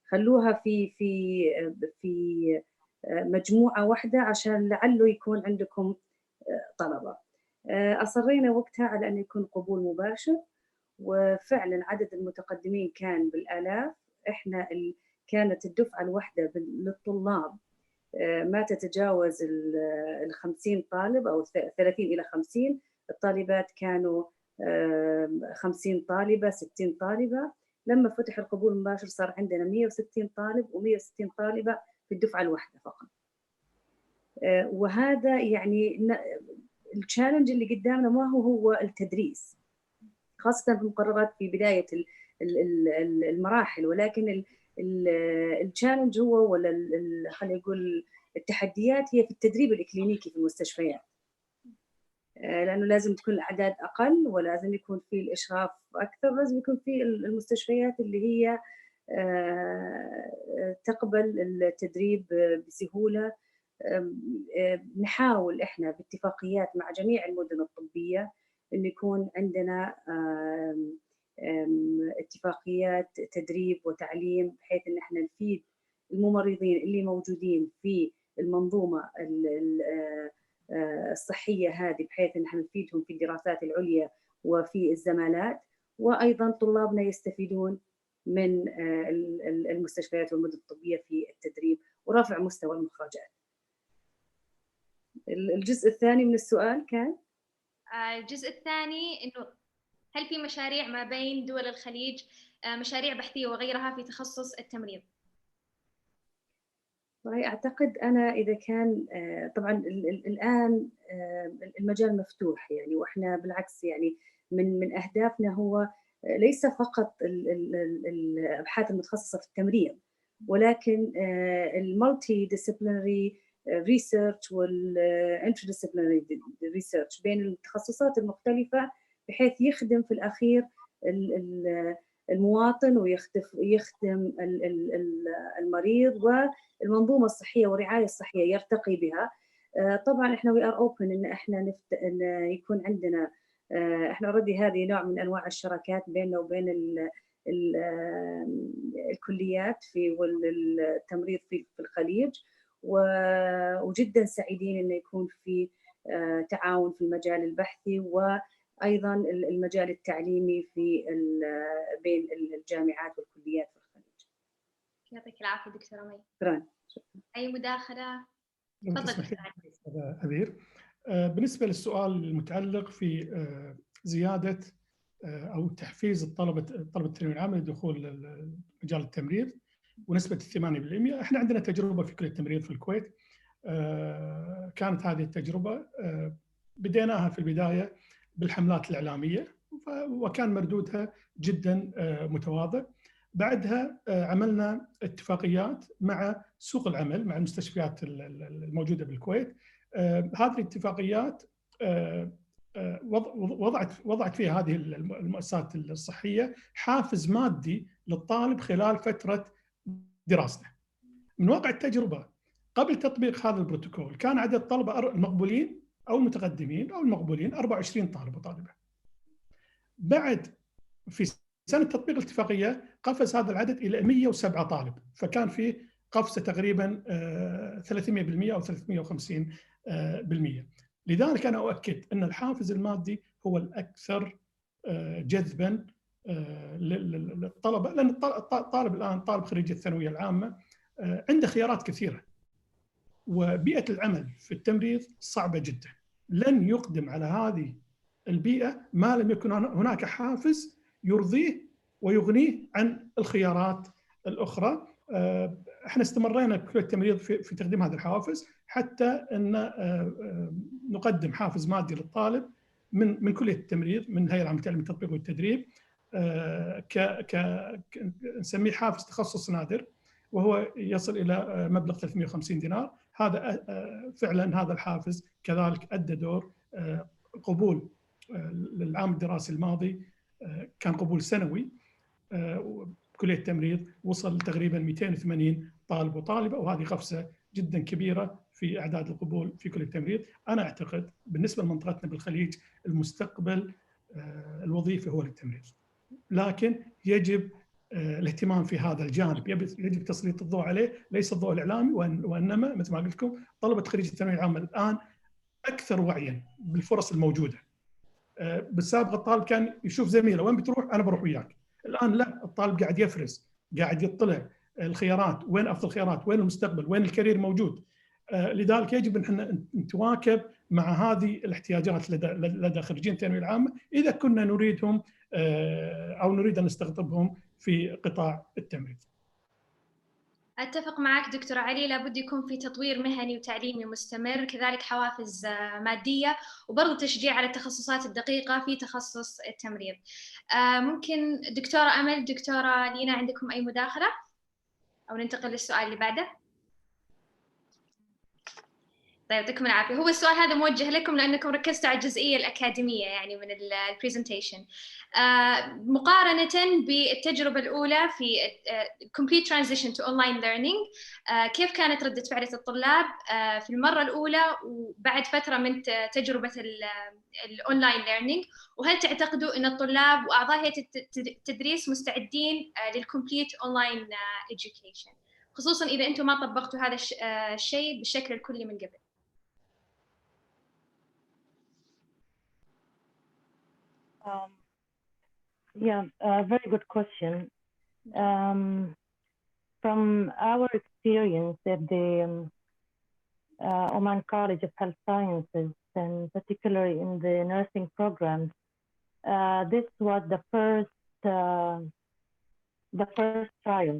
خلوها في مجموعه واحده عشان لعله يكون عندكم طلبه. اصرينا وقتها على ان يكون قبول مباشر، وفعلا عدد المتقدمين كان بالالاف. احنا كانت الدفعة الواحدة للطلاب ما تتجاوز 50 طالب أو 30 إلى 50. الطالبات كانوا 50 طالبة 60 طالبة. لما فتح القبول المباشر صار عندنا 160 طالب و160 طالبة في الدفعة الواحدة فقط. وهذا يعني التشالنج اللي قدامنا ما هو التدريس، خاصة في المقررات في بداية المراحل، ولكن التشالنج هو ولا خلينا نقول التحديات هي في التدريب الإكلينيكي في المستشفيات، لأنه لازم تكون الأعداد أقل، ولازم يكون في الإشراف أكثر، لازم يكون في المستشفيات اللي هي تقبل التدريب بسهولة. نحاول إحنا باتفاقيات مع جميع المدن الطبية إن يكون عندنا اتفاقيات تدريب وتعليم، بحيث ان احنا نفيد الممرضين اللي موجودين في المنظومه الصحيه هذه، بحيث ان احنا نفيدهم في الدراسات العليا وفي الزمالات، وايضا طلابنا يستفيدون من المستشفيات والمدن الطبيه في التدريب ورفع مستوى المخرجات. الجزء الثاني من السؤال كان الجزء الثاني انه هل في مشاريع ما بين دول الخليج، مشاريع بحثية وغيرها في تخصص التمريض؟ أعتقد أنا إذا كان طبعا الآن المجال مفتوح يعني، وإحنا بالعكس يعني من أهدافنا هو ليس فقط الأبحاث المتخصصة في التمريض، ولكن المالتي ديسيبلينري ريسيرش والانترديسيبلينري ريسيرش بين التخصصات المختلفة، بحيث يخدم في الأخير المواطن ويخدم المريض والمنظومة الصحية والرعاية الصحية يرتقي بها. طبعا احنا we are open ان احنا إن يكون عندنا احنا اوريدي هذه نوع من انواع الشراكات بيننا وبين الكليات في التمريض في الخليج، وجدا سعيدين انه يكون في تعاون في المجال البحثي وايضا المجال التعليمي في بين الجامعات والكليات في الخليج. يعطيك العافيه دكتوره مي. شكرا. اي مداخله؟ تفضل أمير. بالنسبه للسؤال المتعلق في زياده او تحفيز طلبه التعليم العام لدخول مجال التمريض ونسبه 8%، احنا عندنا تجربه في كليه التمريض في الكويت. كانت هذه التجربه بديناها في البدايه بالحملات الاعلاميه، وكان مردودها جدا متواضع. بعدها عملنا اتفاقيات مع سوق العمل، مع المستشفيات الموجودة بالكويت. هذه الاتفاقيات وضعت فيها هذه المؤسسات الصحية حافز مادي للطالب خلال فترة دراسته. من واقع التجربة قبل تطبيق هذا البروتوكول كان عدد الطلبة المقبولين أو المتقدمين أو المقبولين 24 طالب وطالبة. بعد في سنة تطبيق الاتفاقية قفز هذا العدد إلى 107 طالب، فكان في قفزة تقريبا 300% أو 350%. لذلك أنا أؤكد أن الحافز المادي هو الأكثر جذبا للطلبة، لأن الطالب الآن طالب خريج الثانوية العامة عنده خيارات كثيرة، وبيئة العمل في التمريض صعبة جدا. لن يقدم على هذه البيئة ما لم يكن هناك حافز يرضيه ويغنيه عن الخيارات الأخرى. احنا استمرينا بكلية التمريض في تقديم هذه الحوافز حتى أن نقدم حافز مادي للطالب من كلية التمريض، من الهيئة العامة للتعليم التطبيق والتدريب، نسميه حافز تخصص نادر، وهو يصل إلى مبلغ 350 دينار. هذا فعلا هذا الحافز كذلك أدى دور. قبول للعام الدراسي الماضي كان قبول سنوي، كلية التمريض وصل تقريبا 280 طالب وطالبة، وهذه قفزة جدا كبيرة في أعداد القبول في كلية التمريض. أنا أعتقد بالنسبة لمنطقتنا بالخليج المستقبل الوظيفي هو للتمريض، لكن يجب الاهتمام في هذا الجانب، يجب تسليط الضوء عليه، ليس الضوء الإعلامي، وإنما مثل ما قلت لكم طلبة خريج الثانوية العامة الآن أكثر وعياً بالفرص الموجودة. بالسابق الطالب كان يشوف زميله وين بتروح أنا بروح وياك، الآن لا، الطالب قاعد يفرز، قاعد يطلع الخيارات، وين أفضل خيارات، وين المستقبل، وين الكارير موجود. لذلك يجب أن احنا نتواكب مع هذه الاحتياجات لدى خريجين الثانوية العامة إذا كنا نريدهم أو نريد أن نستقطبهم في قطاع التمريض. أتفق معك دكتور علي، لابد يكون في تطوير مهني وتعليمي مستمر، كذلك حوافز مادية، وبرضه تشجيع على التخصصات الدقيقة في تخصص التمريض. ممكن دكتورة أمل، دكتورة لينا، عندكم أي مداخلة أو ننتقل للسؤال اللي بعده؟ طيب يعطيكم العافية. هو السؤال هذا موجه لكم لأنكم ركزتوا على الجزئية الأكاديمية يعني من البرزنتيشن، مقارنة بالتجربة الأولى في complete transition to online learning. كيف كانت ردة فعل الطلاب في المرة الأولى وبعد فترة من تجربة الأونلاين learning؟ وهل تعتقدوا أن الطلاب وأعضاء هيئة التدريس مستعدين للcomplete online education، خصوصاً إذا أنتم ما طبقتوا هذا الشيء بالشكل الكلي من قبل؟ Very good question. From our experience at the Oman College of Health Sciences, and particularly in the nursing programs, this was the first trial.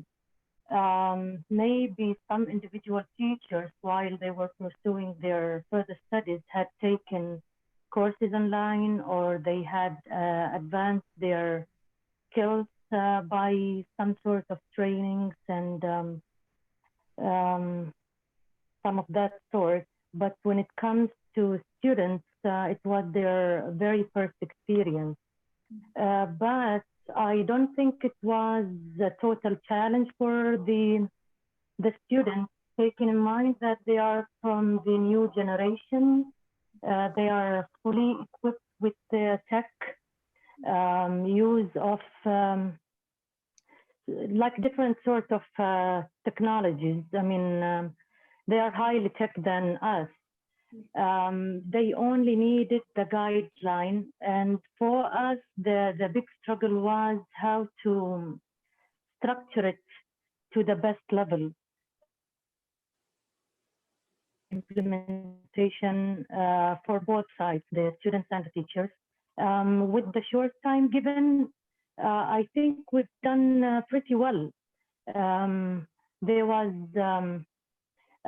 Maybe some individual teachers, while they were pursuing their further studies, had taken courses online, or they had advanced their skills by some sort of trainings and some of that sort. But when it comes to students, it was their very first experience. But I don't think it was a total challenge for the students, taking in mind that they are from the new generation. They are fully equipped with the tech, use of like different sorts of technologies. I mean, they are highly tech than us. They only needed the guideline, and for us, the big struggle was how to structure it to the best level. Implementation for both sides, the students and the teachers. With the short time given, I think we've done pretty well. There was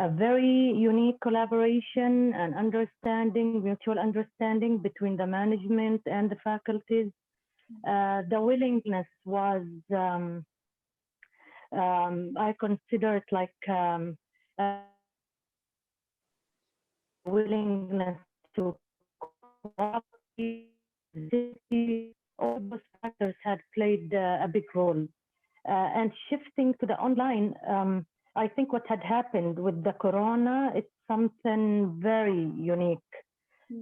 a very unique collaboration and understanding, mutual understanding between the management and the faculties. The willingness was I consider it like a willingness to cooperate. All those factors had played a big role. And shifting to the online, I think what had happened with the corona, it's something very unique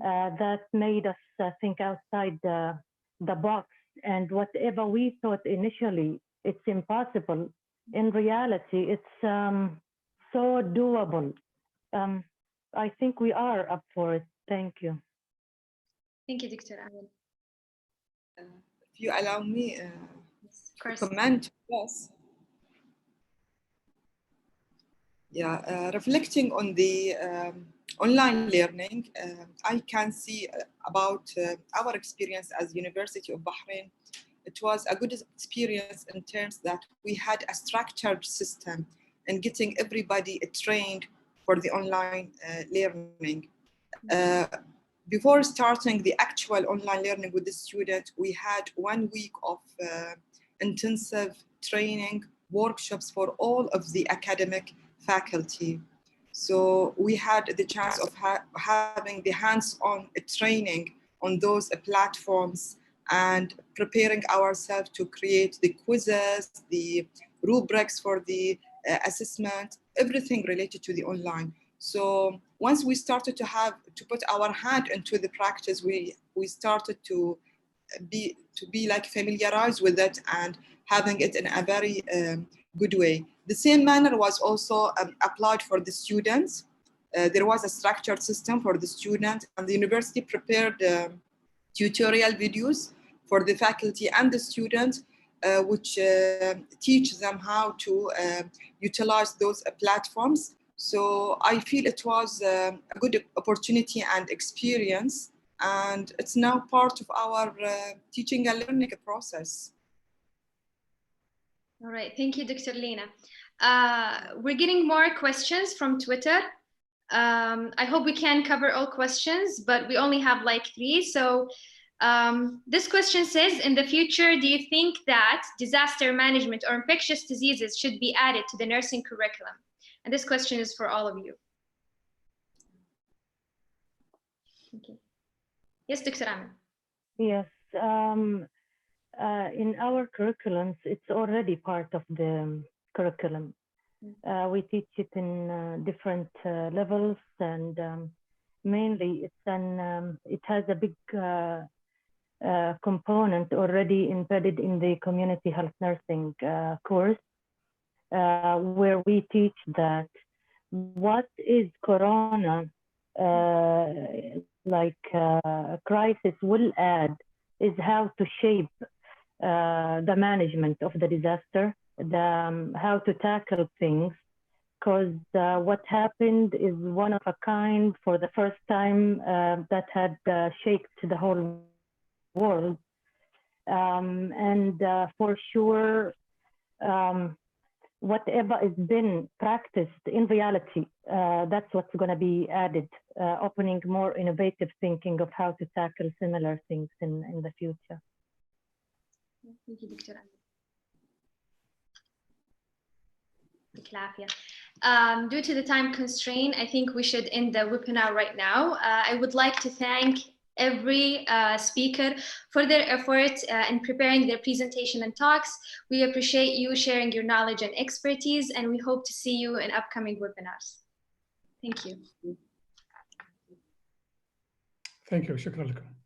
that made us think outside the box. And whatever we thought initially, it's impossible. In reality, it's so doable. I think we are up for it. Thank you. Thank you, Dr. Aman. If you allow me to comment, yes. Yeah, reflecting on the online learning, I can see about our experience as University of Bahrain. It was a good experience in terms that we had a structured system and getting everybody trained for the online learning. Before starting the actual online learning with the student, we had 1 week of intensive training workshops for all of the academic faculty. So we had the chance of having the hands-on training on those platforms and preparing ourselves to create the quizzes, the rubrics for the assessment, everything related to the online. So once we started to put our hand into the practice, we started to be like familiarized with it and having it in a very good way. The same manner was also applied for the students. There was a structured system for the students, and the university prepared tutorial videos for the faculty and the students, which teach them how to utilize those platforms. So I feel it was a good opportunity and experience, and it's now part of our teaching and learning process. All right, thank you, Dr. Lina. We're getting more questions from Twitter. I hope we can cover all questions, but we only have like 3. So this question says, in the future, do you think that disaster management or infectious diseases should be added to the nursing curriculum? And this question is for all of you. Okay. Yes, Dr. Aman. Yes. In our curriculums, it's already part of the curriculum. We teach it in different levels, and mainly it has a big component already embedded in the community health nursing course, where we teach that what is corona crisis will add is how to shape the management of the disaster, how to tackle things, because what happened is one of a kind for the first time that had shaked the whole world. And for sure, whatever has been practiced in reality, that's what's going to be added, opening more innovative thinking of how to tackle similar things in the future. Thank you, Dr. Aman. Due to the time constraint, I think we should end the webinar right now. I would like to thank every speaker for their effort in preparing their presentation and talks. We appreciate you sharing your knowledge and expertise, and we hope to see you in upcoming webinars. Thank you. Thank you. شكرا لكم.